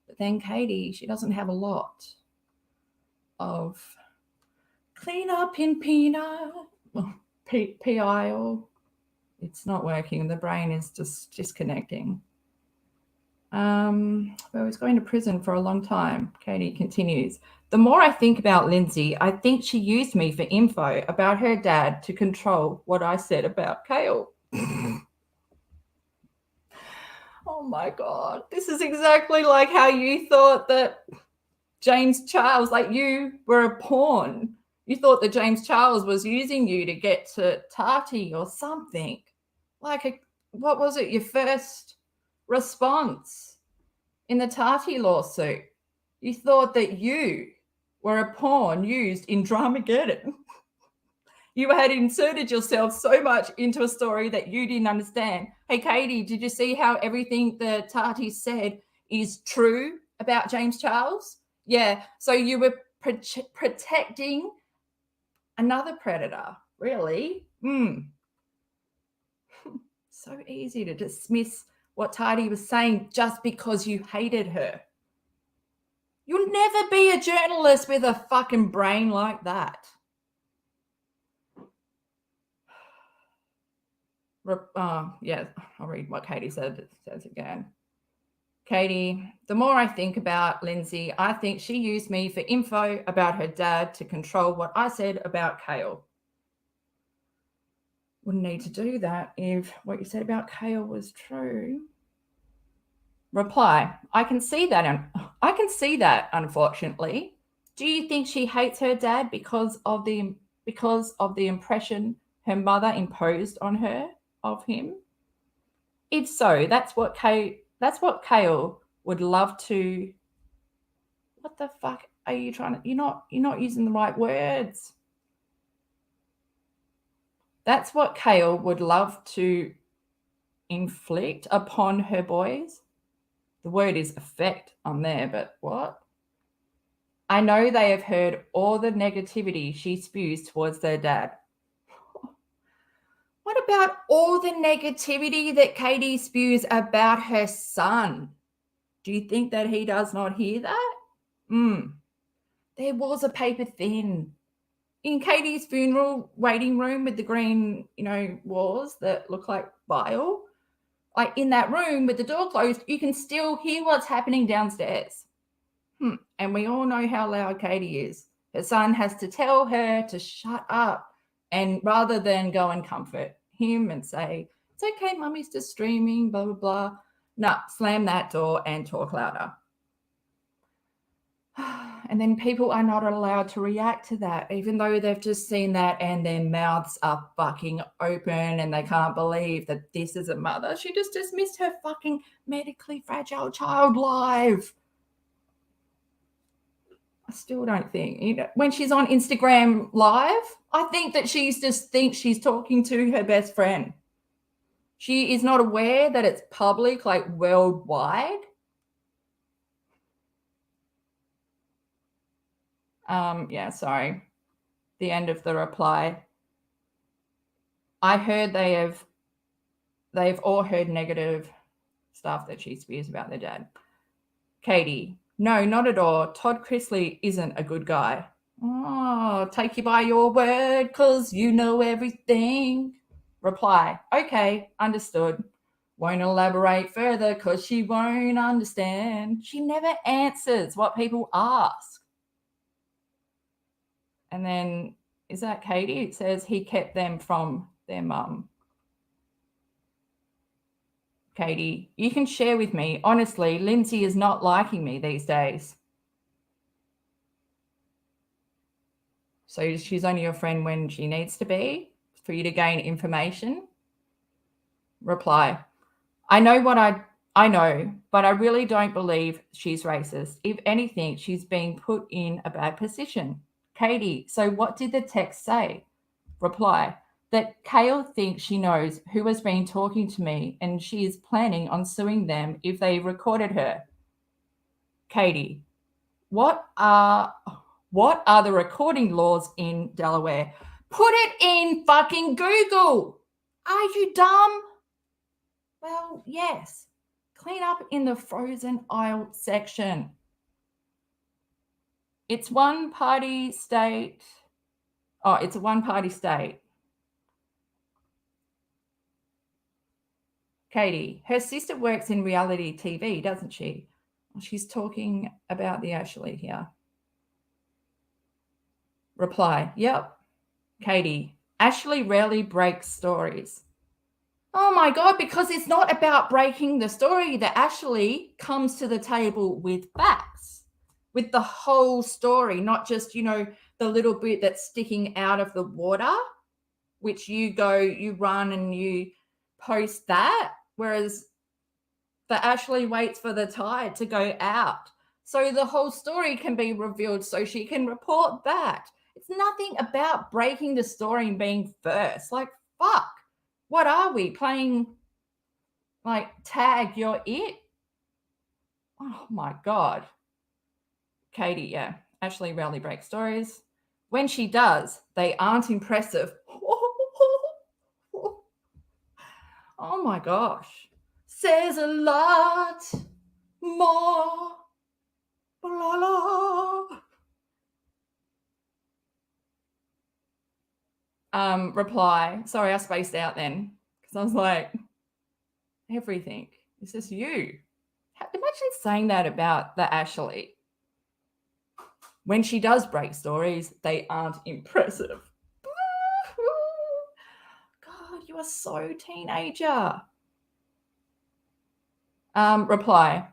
But then Katie, she doesn't have a lot of clean up in PI, or it's not working. The brain is just disconnecting. Well, he's going to prison for a long time. Katie continues. The more I think about Lindsie, I think she used me for info about her dad to control what I said about Kail. Oh my God. This is exactly like how you thought that James Charles, like you were a pawn. You thought that James Charles was using you to get to Tati or something. What was it, your first response in the Tati lawsuit? You thought that you were a pawn used in Dramageddon. You had inserted yourself so much into a story that you didn't understand. Hey, Katie, did you see how everything the Tati said is true about James Charles? Yeah, so you were protecting another predator, really? So easy to dismiss what Tati was saying just because you hated her. You'll never be a journalist with a fucking brain like that. Yeah, I'll read what Katie said. It says again. Katie, the more I think about Lindsie, I think she used me for info about her dad to control what I said about Kail. Wouldn't need to do that if what you said about Kail was true. Reply, I can see that, unfortunately. Do you think she hates her dad because of the impression her mother imposed on her of him? If so, that's what Kail would love to. What the fuck are you trying to? You're not using the right words. That's what Kail would love to inflict upon her boys. The word is affect on there, but what? I know they have heard all the negativity she spews towards their dad. What about all the negativity that Katie spews about her son? Do you think that he does not hear that? There was a paper thin in Katie's funeral waiting room with the green, walls that look like bile. Like in that room with the door closed, you can still hear what's happening downstairs. And we all know how loud Katie is. Her son has to tell her to shut up, and rather than go and comfort him and say, it's okay, mummy's just streaming, blah, blah, blah. No, slam that door and talk louder. And then people are not allowed to react to that, even though they've just seen that and their mouths are fucking open and they can't believe that this is a mother. She just dismissed her fucking medically fragile child live. I still don't think, when she's on Instagram live, I think that she just thinks she's talking to her best friend. She is not aware that it's public, like worldwide. Yeah, sorry. The end of the reply. I heard they've all heard negative stuff that she spews about their dad. Katie, no, not at all. Todd Chrisley isn't a good guy. Oh, take you by your word because you know everything. Reply, okay, understood. Won't elaborate further because she won't understand. She never answers what people ask. And then, is that Katie? It says he kept them from their mum. Katie, you can share with me. Honestly, Lindsie is not liking me these days. So she's only your friend when she needs to be for you to gain information? Reply, I know, but I really don't believe she's racist. If anything, she's being put in a bad position. Katie, so what did the text say? Reply, that Kail thinks she knows who has been talking to me and she is planning on suing them if they recorded her. Katie, what are the recording laws in Delaware? Put it in fucking Google. Are you dumb? Well, yes. Clean up in the frozen aisle section. It's one party state. Oh, it's a one-party state. Katie, her sister works in reality TV, doesn't she? She's talking about the Ashley here. Reply, yep. Katie, Ashley rarely breaks stories. Oh my God, because it's not about breaking the story. That Ashley comes to the table with facts, with the whole story, not just, the little bit that's sticking out of the water, which you run and you post that. Whereas the Ashley waits for the tide to go out. So the whole story can be revealed so she can report that. It's nothing about breaking the story and being first. Like, fuck. What are we playing? Like, tag, you're it? Oh my God. Katie, yeah. Ashley rarely breaks stories. When she does, they aren't impressive. Oh my gosh. Says a lot more. Blah, blah. Reply. Sorry, I spaced out then because I was like, everything. It's just you. Imagine saying that about the Ashley. When she does break stories, they aren't impressive. God, you are so teenager. Reply.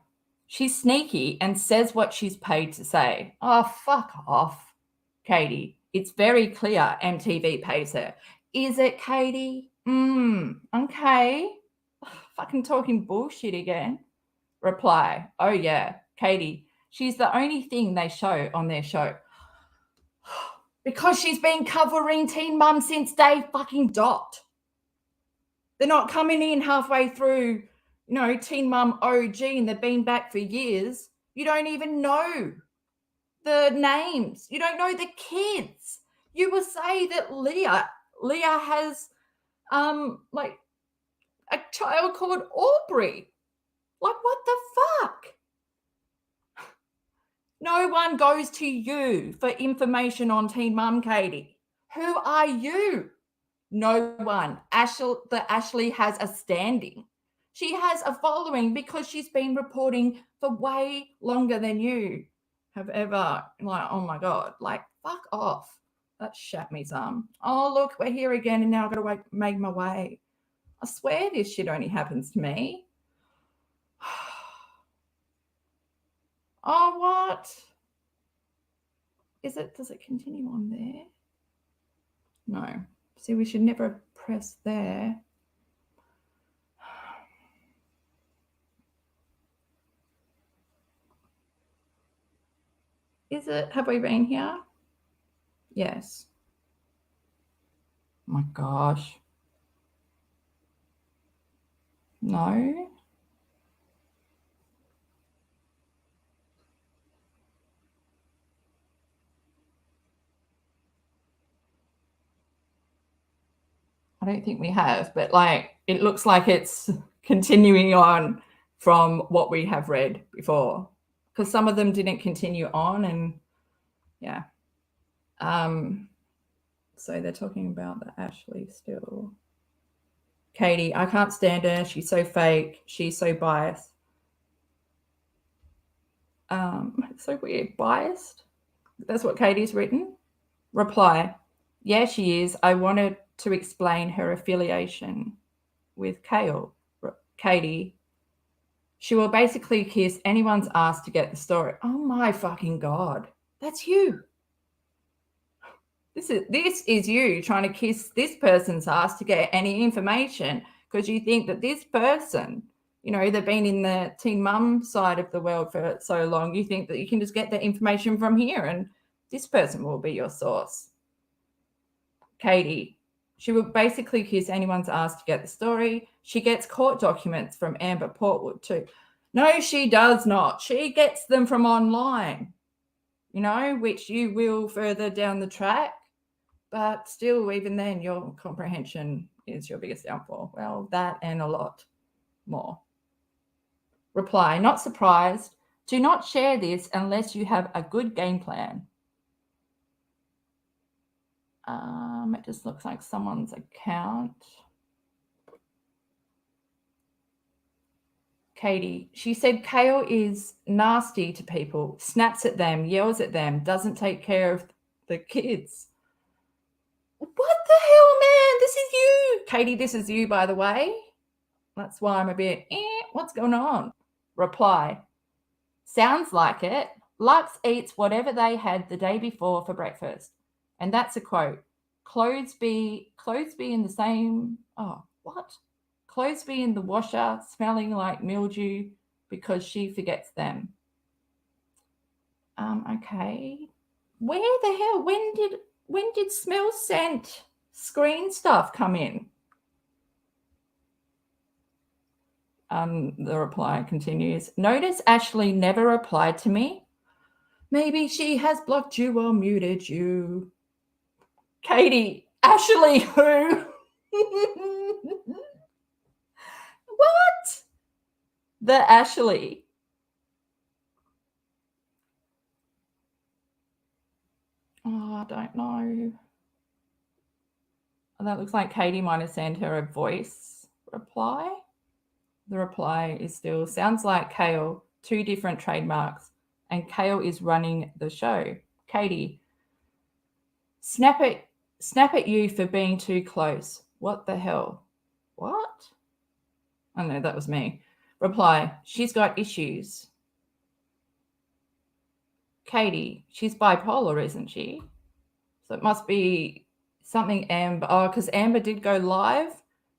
She's sneaky and says what she's paid to say. Oh, fuck off, Katie. It's very clear MTV pays her. Is it, Katie? Okay. Fucking talking bullshit again. Reply. Oh, yeah, Katie. She's the only thing they show on their show. Because she's been covering Teen Mum since day fucking dot. They're not coming in halfway through, Teen Mum OG and they've been back for years. You don't even know the names. You don't know the kids. You will say that Leah has like a child called Aubrey. Like, what the fuck? No one goes to you for information on Teen Mum, Katie. Who are you? No one. Ashley has a standing. She has a following because she's been reporting for way longer than you have ever. Like, oh my God, like, fuck off. That shat me some. Oh, look, we're here again and now I've got to make my way. I swear this shit only happens to me. Oh, what? Does it continue on there? No. See, we should never press there. Is it? Have we been here? Yes. Oh my gosh. No. I don't think we have, but like it looks like it's continuing on from what we have read before, because some of them didn't continue on, and yeah. So they're talking about the Ashley still. Katie, I can't stand her. She's so fake. She's so biased. It's so weird. Biased? That's what Katie's written. Reply. Yeah, she is. I wanted to explain her affiliation with Kail. Katie. She will basically kiss anyone's ass to get the story. Oh my fucking God. That's you. This is you trying to kiss this person's ass to get any information because you think that this person, you know, they've been in the TeenMom side of the world for so long, you think that you can just get the information from here and this person will be your source. Katie, she will basically kiss anyone's ass to get the story. She gets court documents from Amber Portwood too. No, she does not. She gets them from online, you know, which you will further down the track. But still, even then, your comprehension is your biggest downfall. Well, that and a lot more. Reply, not surprised. Do not share this unless you have a good game plan. It just looks like someone's account. Katie, she said Kail is nasty to people, snaps at them, yells at them, doesn't take care of the kids. What the hell, man? This is you. Katie, this is you, by the way. That's why I'm a bit, what's going on? Reply, sounds like it. Lux eats whatever they had the day before for breakfast. And that's a quote. Clothes be in the same, Clothes be in the washer smelling like mildew because she forgets them. Okay. Where the hell, when did smell scent screen stuff come in? The reply continues. Notice Ashley never replied to me. Maybe she has blocked you or muted you. Katie, Ashley who? What? The Ashley. Oh, I don't know. That looks like Katie might have sent her a voice reply. The reply is still, sounds like Kail, 2 different trademarks, and Kail is running the show. Katie, snap at you for being too close. What the hell? What? Oh no, that was me. Reply, she's got issues. Katie, she's bipolar, isn't she? So it must be something Amber. Oh, because Amber did go live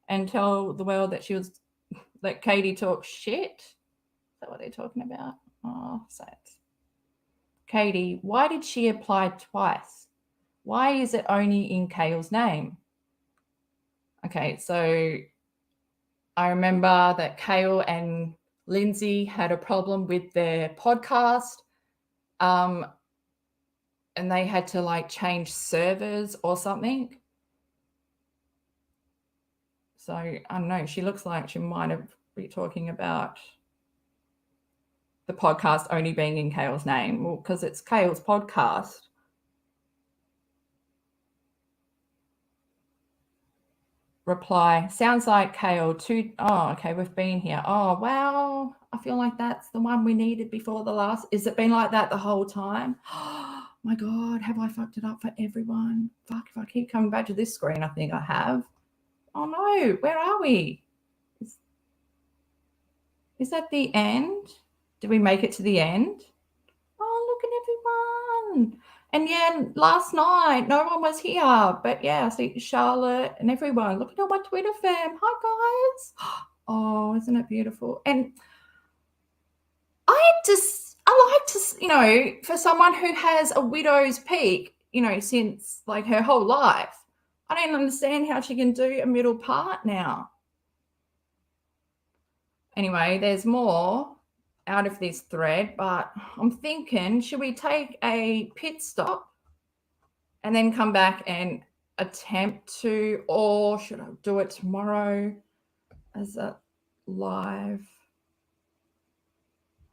and tell the world that that Katie talks shit. Is that what they're talking about? Oh, sad. Katie, why did she apply twice? Why is it only in Kail's name? Okay, so I remember that Kail and Lindsie had a problem with their podcast. And they had to like change servers or something. So I don't know. She looks like she might have been talking about the podcast only being in Kail's name. Well, because it's Kail's podcast. Reply, sounds like Kail too. Oh, okay, we've been here. Oh, wow. I feel like that's the one we needed before the last. Is it been like that the whole time? Oh my God, have I fucked it up for everyone? Fuck, if I keep coming back to this screen, I think I have. Oh no, where are we? Is that the end? Did we make it to the end? Oh, look at everyone. And yeah, last night, no one was here. But yeah, I see Charlotte and everyone. Look at all my Twitter fam. Hi, guys. Oh, isn't it beautiful? And I like to, for someone who has a widow's peak, since like her whole life, I don't understand how she can do a middle part now. Anyway, there's more out of this thread, but I'm thinking, should we take a pit stop and then come back and attempt to, or should I do it tomorrow as a live?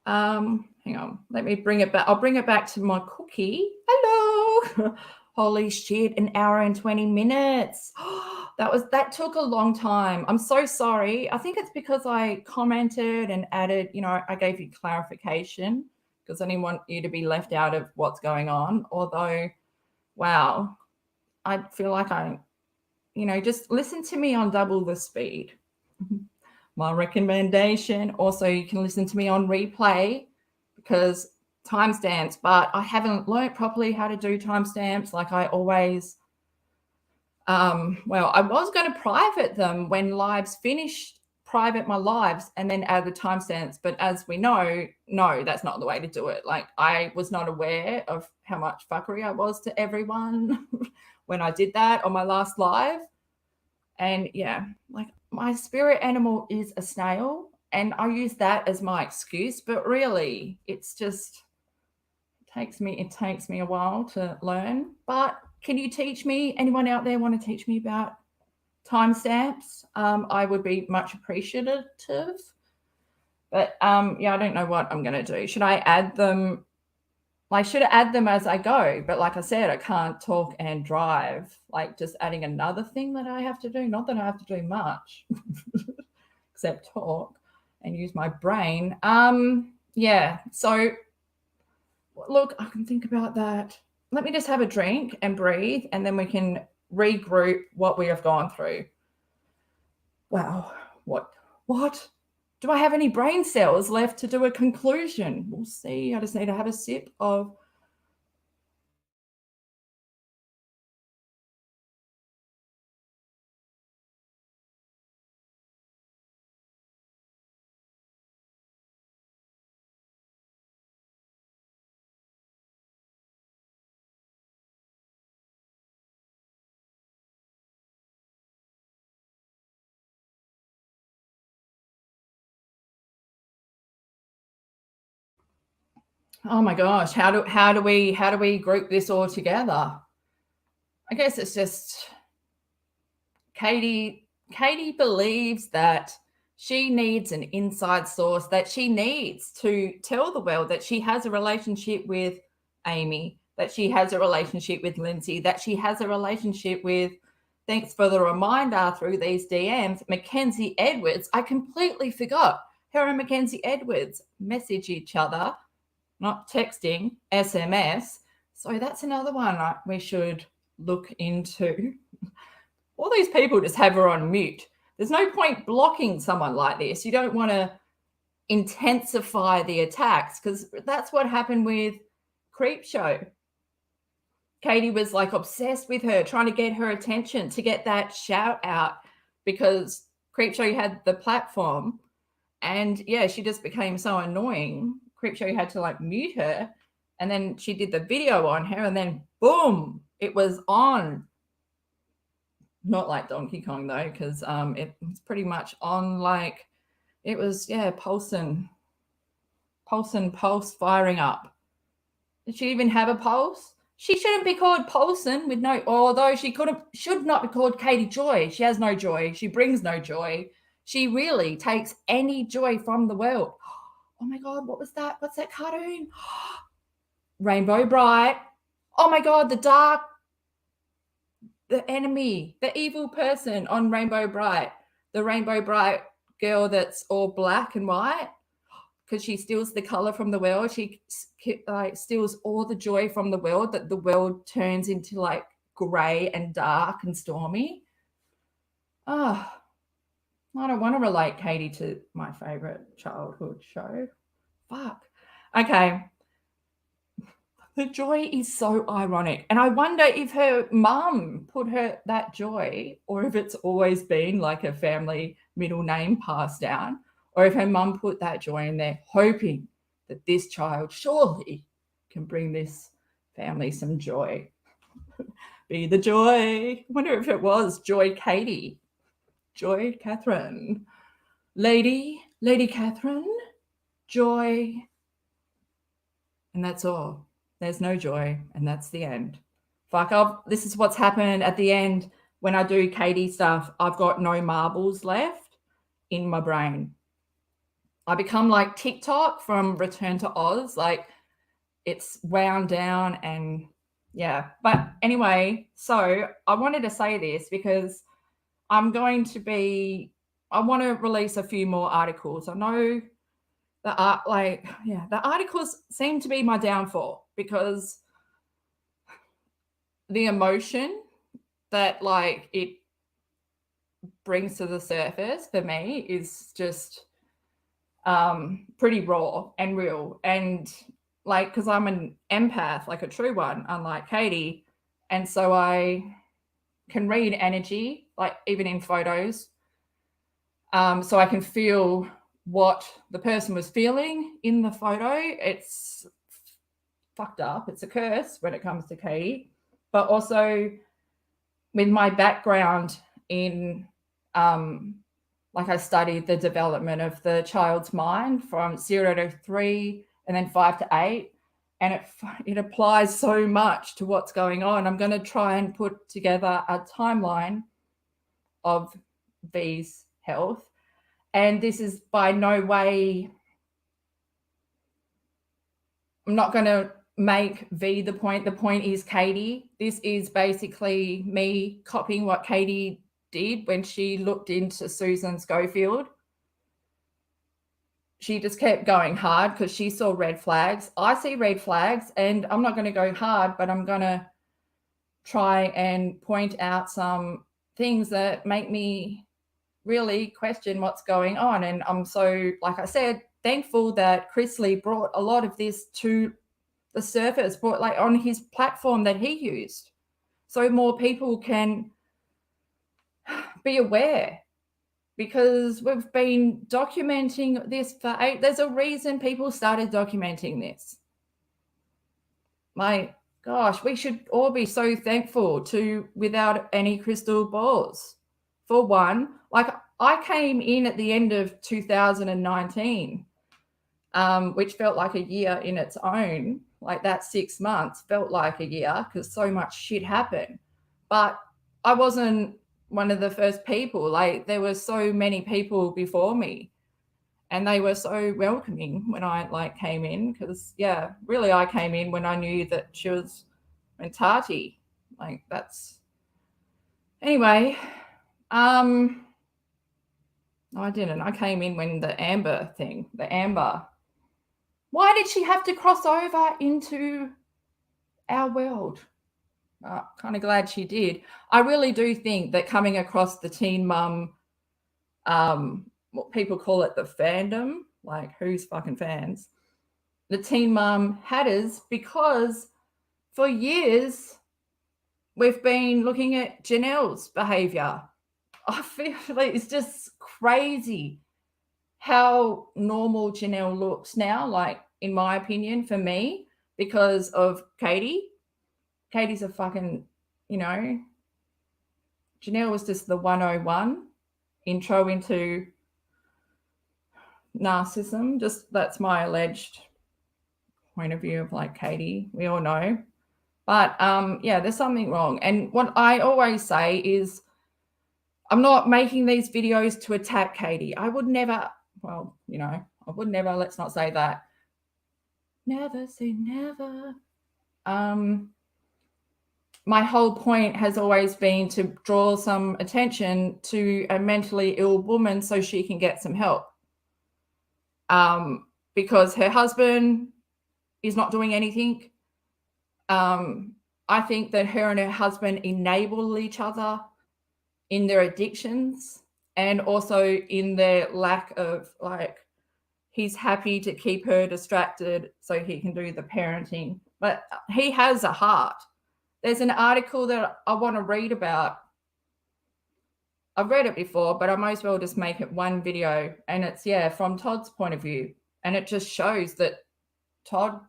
Hang on, let me bring it back. I'll bring it back to my cookie. Hello. Holy shit, an hour and 20 minutes. That took a long time. I'm so sorry. I think it's because I commented and added, I gave you clarification because I didn't want you to be left out of what's going on. Although, wow, I feel like just listen to me on double the speed. My recommendation. Also, you can listen to me on replay because timestamps, but I haven't learnt properly how to do timestamps like I always. Well, I was going to private them when lives finished, private my lives and then add the timestamps. But as we know, no, that's not the way to do it. Like, I was not aware of how much fuckery I was to everyone when I did that on my last live. And yeah, like, my spirit animal is a snail and I use that as my excuse, but really it's just, it takes me a while to learn. But can you teach me? Anyone out there want to teach me about timestamps? I would be much appreciative. But yeah, I don't know what I'm going to do. Should I add them? I should add them as I go. But like I said, I can't talk and drive. Like, just adding another thing that I have to do. Not that I have to do much except talk and use my brain. Yeah. So look, I can think about that. Let me just have a drink and breathe, and then we can regroup what we have gone through. Wow. What? Do I have any brain cells left to do a conclusion? We'll see. I just need to have a sip of. Oh my gosh, how do we group this all together? I guess it's just Katie believes that she needs an inside source, that she needs to tell the world that she has a relationship with Amy, that she has a relationship with Lindsie, that she has a relationship with, thanks for the reminder through these DMs, Mackenzie Edwards. I completely forgot. Her and Mackenzie Edwards message each other, not texting, SMS. So that's another one we should look into. All these people just have her on mute. There's no point blocking someone like this. You don't want to intensify the attacks because that's what happened with Creepshow. Katie was like obsessed with her, trying to get her attention, to get that shout out because Creepshow had the platform. And yeah, she just became so annoying. Creepshow had to like mute her. And then she did the video on her and then boom, it was on. Not like Donkey Kong though, because it was pretty much on, like, it was, yeah, pulse firing up. Did she even have a pulse? She shouldn't be called Paulson with no, although should not be called Katie Joy. She has no joy. She brings no joy. She really takes any joy from the world. Oh my God, what was that? What's that cartoon? Rainbow Bright. Oh my God, the enemy, the evil person on Rainbow Bright, the Rainbow Bright girl that's all black and white because she steals the color from the world. She like steals all the joy from the world, that the world turns into like gray and dark and stormy. Oh, I don't want to relate Katie to my favorite childhood show. Fuck. Okay. The joy is so ironic. And I wonder if her mum put her that joy, or if it's always been like a family middle name passed down, or if her mum put that joy in there, hoping that this child surely can bring this family some joy. Be the joy. I wonder if it was Joy Katie, Joy Catherine, Lady Lady Catherine, joy, and that's all. There's no joy, and that's the end. Fuck, this is what's happened at the end when I do Katie stuff. I've got no marbles left in my brain. I become like TikTok from Return to Oz. Like, it's wound down and yeah. But anyway, so I wanted to say this because I want to release a few more articles. I know the articles seem to be my downfall because the emotion that like it brings to the surface for me is just pretty raw and real. And like, because I'm an empath, like a true one, unlike Katie, and so I can read energy, like even in photos. So I can feel what the person was feeling in the photo. It's fucked up. It's a curse when it comes to Katie. But also with my background in, like I studied the development of the child's mind from 0 to 3 and then 5 to 8. And it applies so much to what's going on. I'm going to try and put together a timeline of V's health. And this is by no way, I'm not going to make V the point. The point is Katie. This is basically me copying what Katie did when she looked into Susan Schofield. She just kept going hard because she saw red flags. I see red flags and I'm not going to go hard, but I'm going to try and point out some things that make me really question what's going on. And I'm so, like I said, thankful that Chrisley brought a lot of this to the surface, brought like on his platform that he used, so more people can be aware, because we've been documenting this for 8. There's a reason people started documenting this. My gosh, we should all be so thankful to without any crystal balls. For one, like I came in at the end of 2019, which felt like a year in its own. Like that 6 months felt like a year because so much shit happened. But I wasn't one of the first people. Like there were so many people before me and they were so welcoming when I like came in, because yeah, really I came in when I knew that she was mentati. Like that's anyway. No, I didn't. I came in when the Amber. Why did she have to cross over into our world? Kind of glad she did. I really do think that coming across the TeenMom, what people call it, the fandom, like who's fucking fans, the TeenMom hatters, because for years we've been looking at Jenelle's behavior. I feel like it's just crazy how normal Jenelle looks now, like in my opinion, for me, because of Katie. Katie's a fucking, Jenelle was just the 101 intro into narcissism. Just that's my alleged point of view of like Katie. We all know. But yeah, there's something wrong. And what I always say is I'm not making these videos to attack Katie. I would never, let's not say that. Never say never. My whole point has always been to draw some attention to a mentally ill woman so she can get some help. Because her husband is not doing anything. I think that her and her husband enable each other in their addictions and also in their lack of, like, he's happy to keep her distracted so he can do the parenting. But he has a heart. There's an article that I want to read about. I've read it before, but I might as well just make it one video. And it's, from Todd's point of view. And it just shows that Todd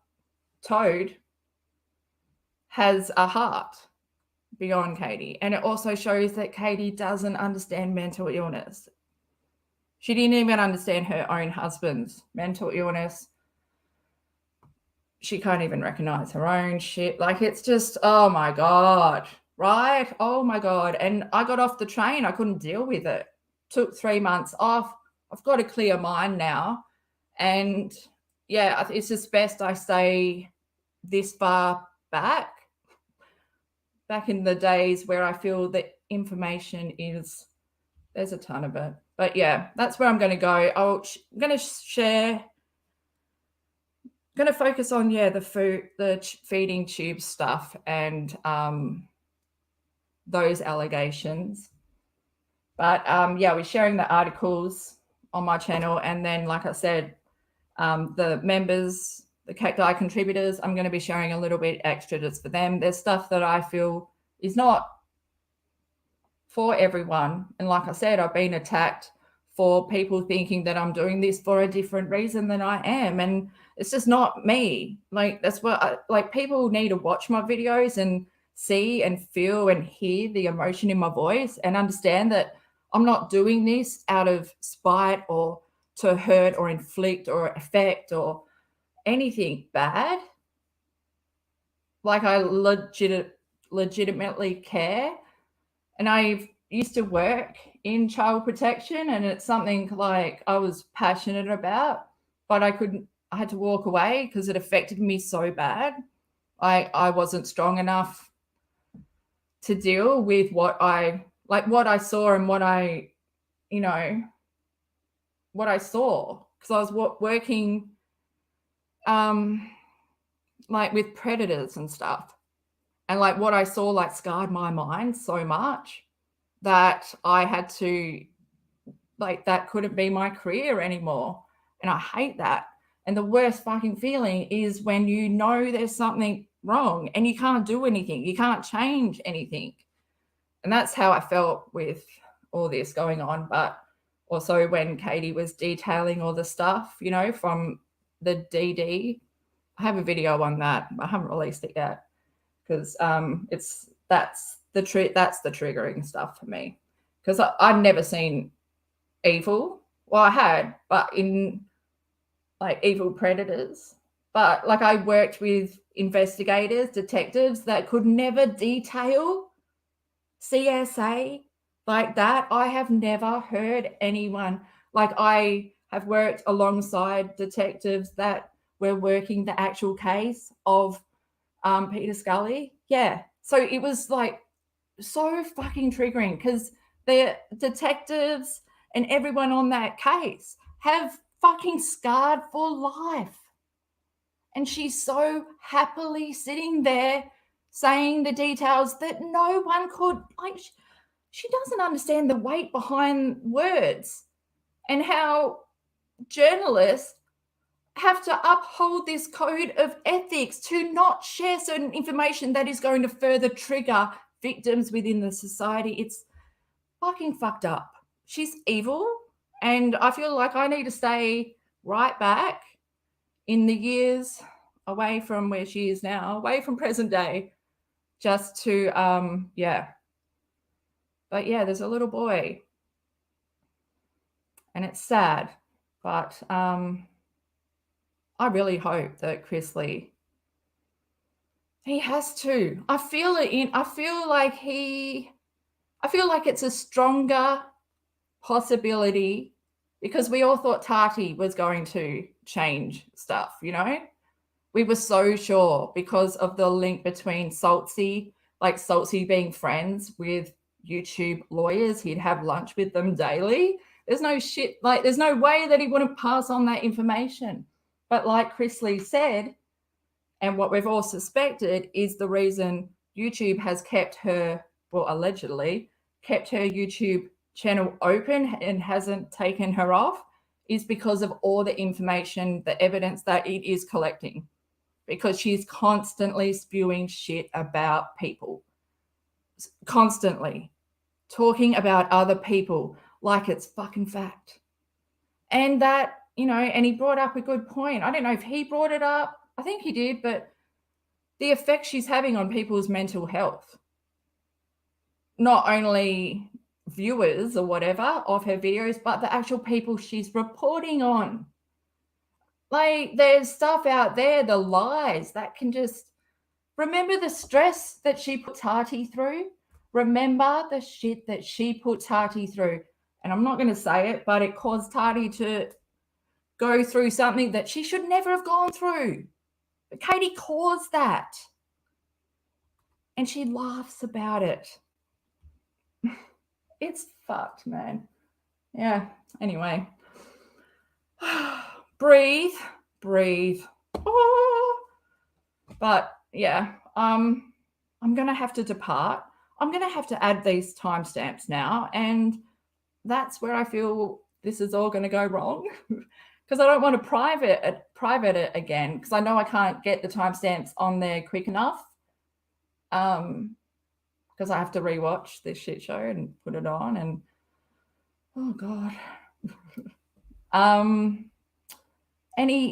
has a heart beyond Katie. And it also shows that Katie doesn't understand mental illness. She didn't even understand her own husband's mental illness. She can't even recognize her own shit. Like, it's just, oh my God, right? Oh my God. And I got off the train. I couldn't deal with it. Took 3 months off. I've got a clear mind now. And yeah, it's just best I stay this far back in the days where I feel that information is, there's a ton of it. But yeah, that's where I'm going to go. I'm going to share, going to focus on, yeah, the feeding tube stuff and those allegations. But yeah, we're sharing the articles on my channel. And then, like I said, the members, the Cacti contributors, I'm going to be sharing a little bit extra just for them. There's stuff that I feel is not for everyone. And like I said, I've been attacked for people thinking that I'm doing this for a different reason than I am. And it's just not me. Like, that's what people need to watch my videos and see and feel and hear the emotion in my voice and understand that I'm not doing this out of spite or to hurt or inflict or affect or anything bad. Like, I legitimately care. And I used to work in child protection, and it's something like I was passionate about, but I had to walk away because it affected me so bad. I wasn't strong enough to deal with what I saw and what I saw, because I was working like with predators and stuff. And like what I saw like scarred my mind so much that I had to, like, that couldn't be my career anymore. And I hate that. And the worst fucking feeling is when you know there's something wrong and you can't do anything. You can't change anything. And that's how I felt with all this going on. But also when Katie was detailing all the stuff, from the DD, I have a video on that. I haven't released it yet because that's the triggering stuff for me, because I'd never seen evil. Well, I had, but in like evil predators. But like, I worked with investigators, detectives that could never detail CSA like that. I have never heard anyone, like, I have worked alongside detectives that were working the actual case of Peter Scully. Yeah. So it was like so fucking triggering, because the detectives and everyone on that case have fucking scarred for life. And she's so happily sitting there saying the details that no one could, like, she doesn't understand the weight behind words and how journalists have to uphold this code of ethics to not share certain information that is going to further trigger victims within the society. It's fucking fucked up. She's evil, and I feel like I need to stay right back in the years away from where she is now, away from present day, just to yeah. But yeah, there's a little boy, and it's sad, but I really hope that Chrisley, he has to. I feel like it's a stronger possibility, because we all thought Tati was going to change stuff, We were so sure because of the link between Saltsy being friends with YouTube lawyers. He'd have lunch with them daily. There's no shit, like, there's no way that he wouldn't pass on that information. But like Chrisley said, and what we've all suspected, is the reason YouTube has kept her, well, allegedly kept her YouTube channel open and hasn't taken her off, is because of all the information, the evidence that it is collecting, because she's constantly spewing shit about people, constantly talking about other people like it's fucking fact. And that, and he brought up a good point. I don't know if he brought it up. I think he did, but the effect she's having on people's mental health, not only viewers or whatever of her videos, but the actual people she's reporting on. Like, there's stuff out there, the lies that can just remember the stress that she put Tati through. Remember the shit that she put Tati through. And I'm not going to say it, but it caused Tati to go through something that she should never have gone through. But Katie caused that. And she laughs about it. It's fucked, man. Yeah, anyway. Breathe. Oh. But yeah, I'm going to have to depart. I'm going to have to add these timestamps now. And that's where I feel this is all going to go wrong. Because I don't want to private it again, because I know I can't get the timestamps on there quick enough. Because I have to rewatch this shit show and put it on, and oh god.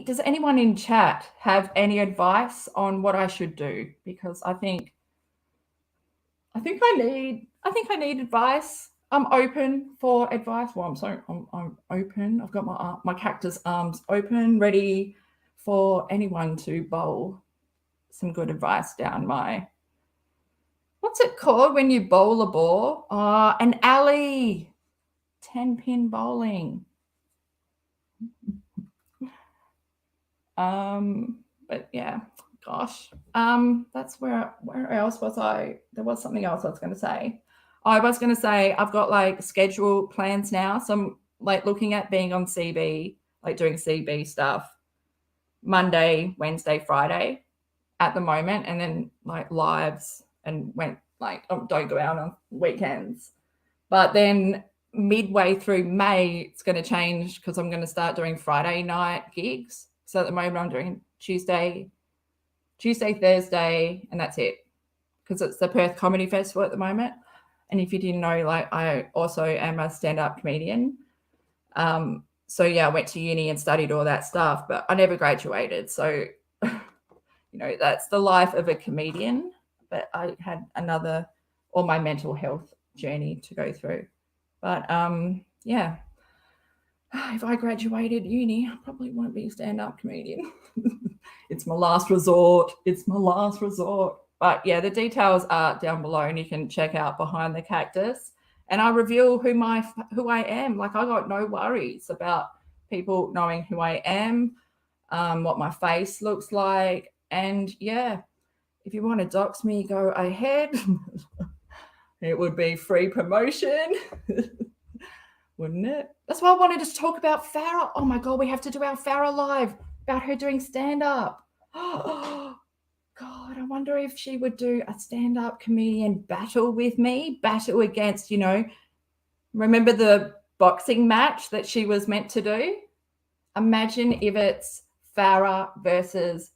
Does anyone in chat have any advice on what I should do? Because I think I need advice. I'm open for advice. Well, I'm open. I've got my cactus arms open, ready for anyone to bowl some good advice down my, what's it called when you bowl a ball? An alley. 10-pin bowling. But yeah, gosh. That's where else was I? There was something else I was going to say. I was going to say I've got like schedule plans now. So I'm like looking at being on CB, like doing CB stuff Monday, Wednesday, Friday at the moment, and then like lives and don't go out on weekends. But then midway through May, it's going to change because I'm going to start doing Friday night gigs. So at the moment I'm doing Tuesday, Thursday, and that's it, because it's the Perth Comedy Festival at the moment. And if you didn't know, like I also am a stand-up comedian. So yeah, I went to uni and studied all that stuff, but I never graduated. So, that's the life of a comedian. But I had all my mental health journey to go through. But yeah, if I graduated uni, I probably won't be a stand-up comedian. It's my last resort. But yeah, the details are down below, and you can check out Behind the Cactus. And I reveal who I am. Like, I got no worries about people knowing who I am, what my face looks like. And yeah, if you want to dox me, go ahead. It would be free promotion, wouldn't it? That's why I wanted to talk about Farrah. Oh my God, we have to do our Farrah live about her doing stand-up. Oh, God, I wonder if she would do a stand-up comedian battle with me, battle against, remember the boxing match that she was meant to do? Imagine if it's Farrah versus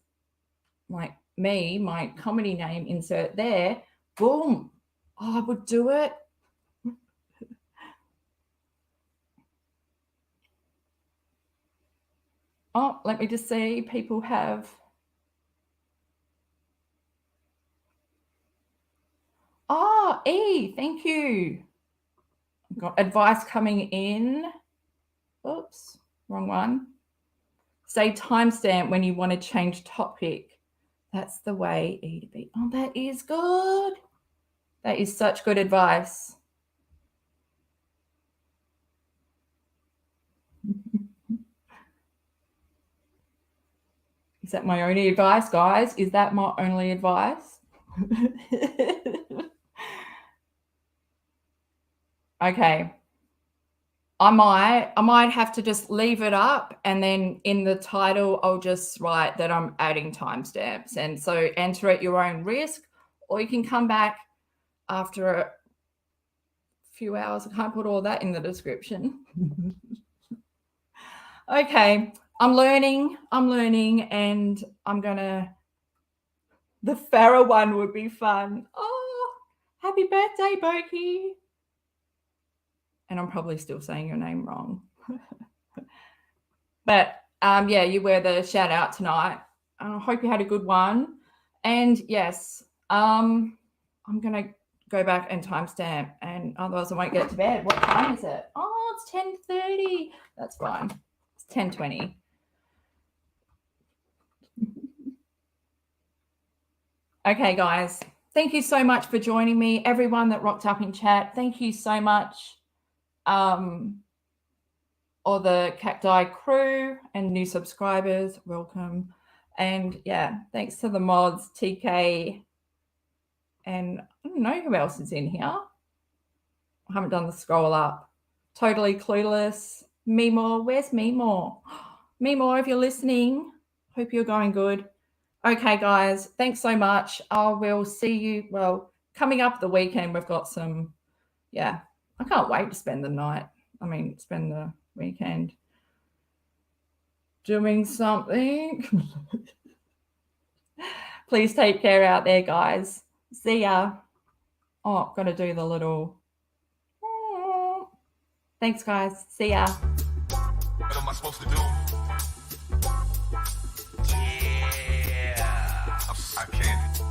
like me, my comedy name, insert there, boom. Oh, I would do it. Oh, let me just see. People have... Oh, E, thank you. I've got advice coming in. Oops, wrong one. Say timestamp when you want to change topic. That's the way, E to B. Oh, that is good. That is such good advice. Is that my only advice, guys? Is that my only advice? Okay. I might have to just leave it up, and then in the title I'll just write that I'm adding timestamps, and so enter at your own risk, or you can come back after a few hours. I can't put all that in the description. Okay, I'm learning, and the Farrah one would be fun. Oh, happy birthday, Boki. And I'm probably still saying your name wrong. But yeah, you were the shout out tonight. I hope you had a good one. And yes, I'm going to go back and timestamp, and otherwise I won't get to bed. What time is it? Oh, it's 10:30. That's fine. It's 10:20. Okay, guys. Thank you so much for joining me. Everyone that rocked up in chat, thank you so much. Or the Cacti crew and new subscribers, welcome. And yeah, thanks to the mods, TK, and I don't know who else is in here. I haven't done the scroll up. Totally Clueless. Meemore, where's Meemore? Meemore, if you're listening, hope you're going good. Okay, guys, thanks so much. I will see you, well, coming up the weekend, we've got some, yeah, I can't wait to spend the night. I mean, spend the weekend doing something. Please take care out there, guys. See ya. Oh, I've got to do the little. Thanks, guys. See ya. What am I supposed to do? Yeah. I can't.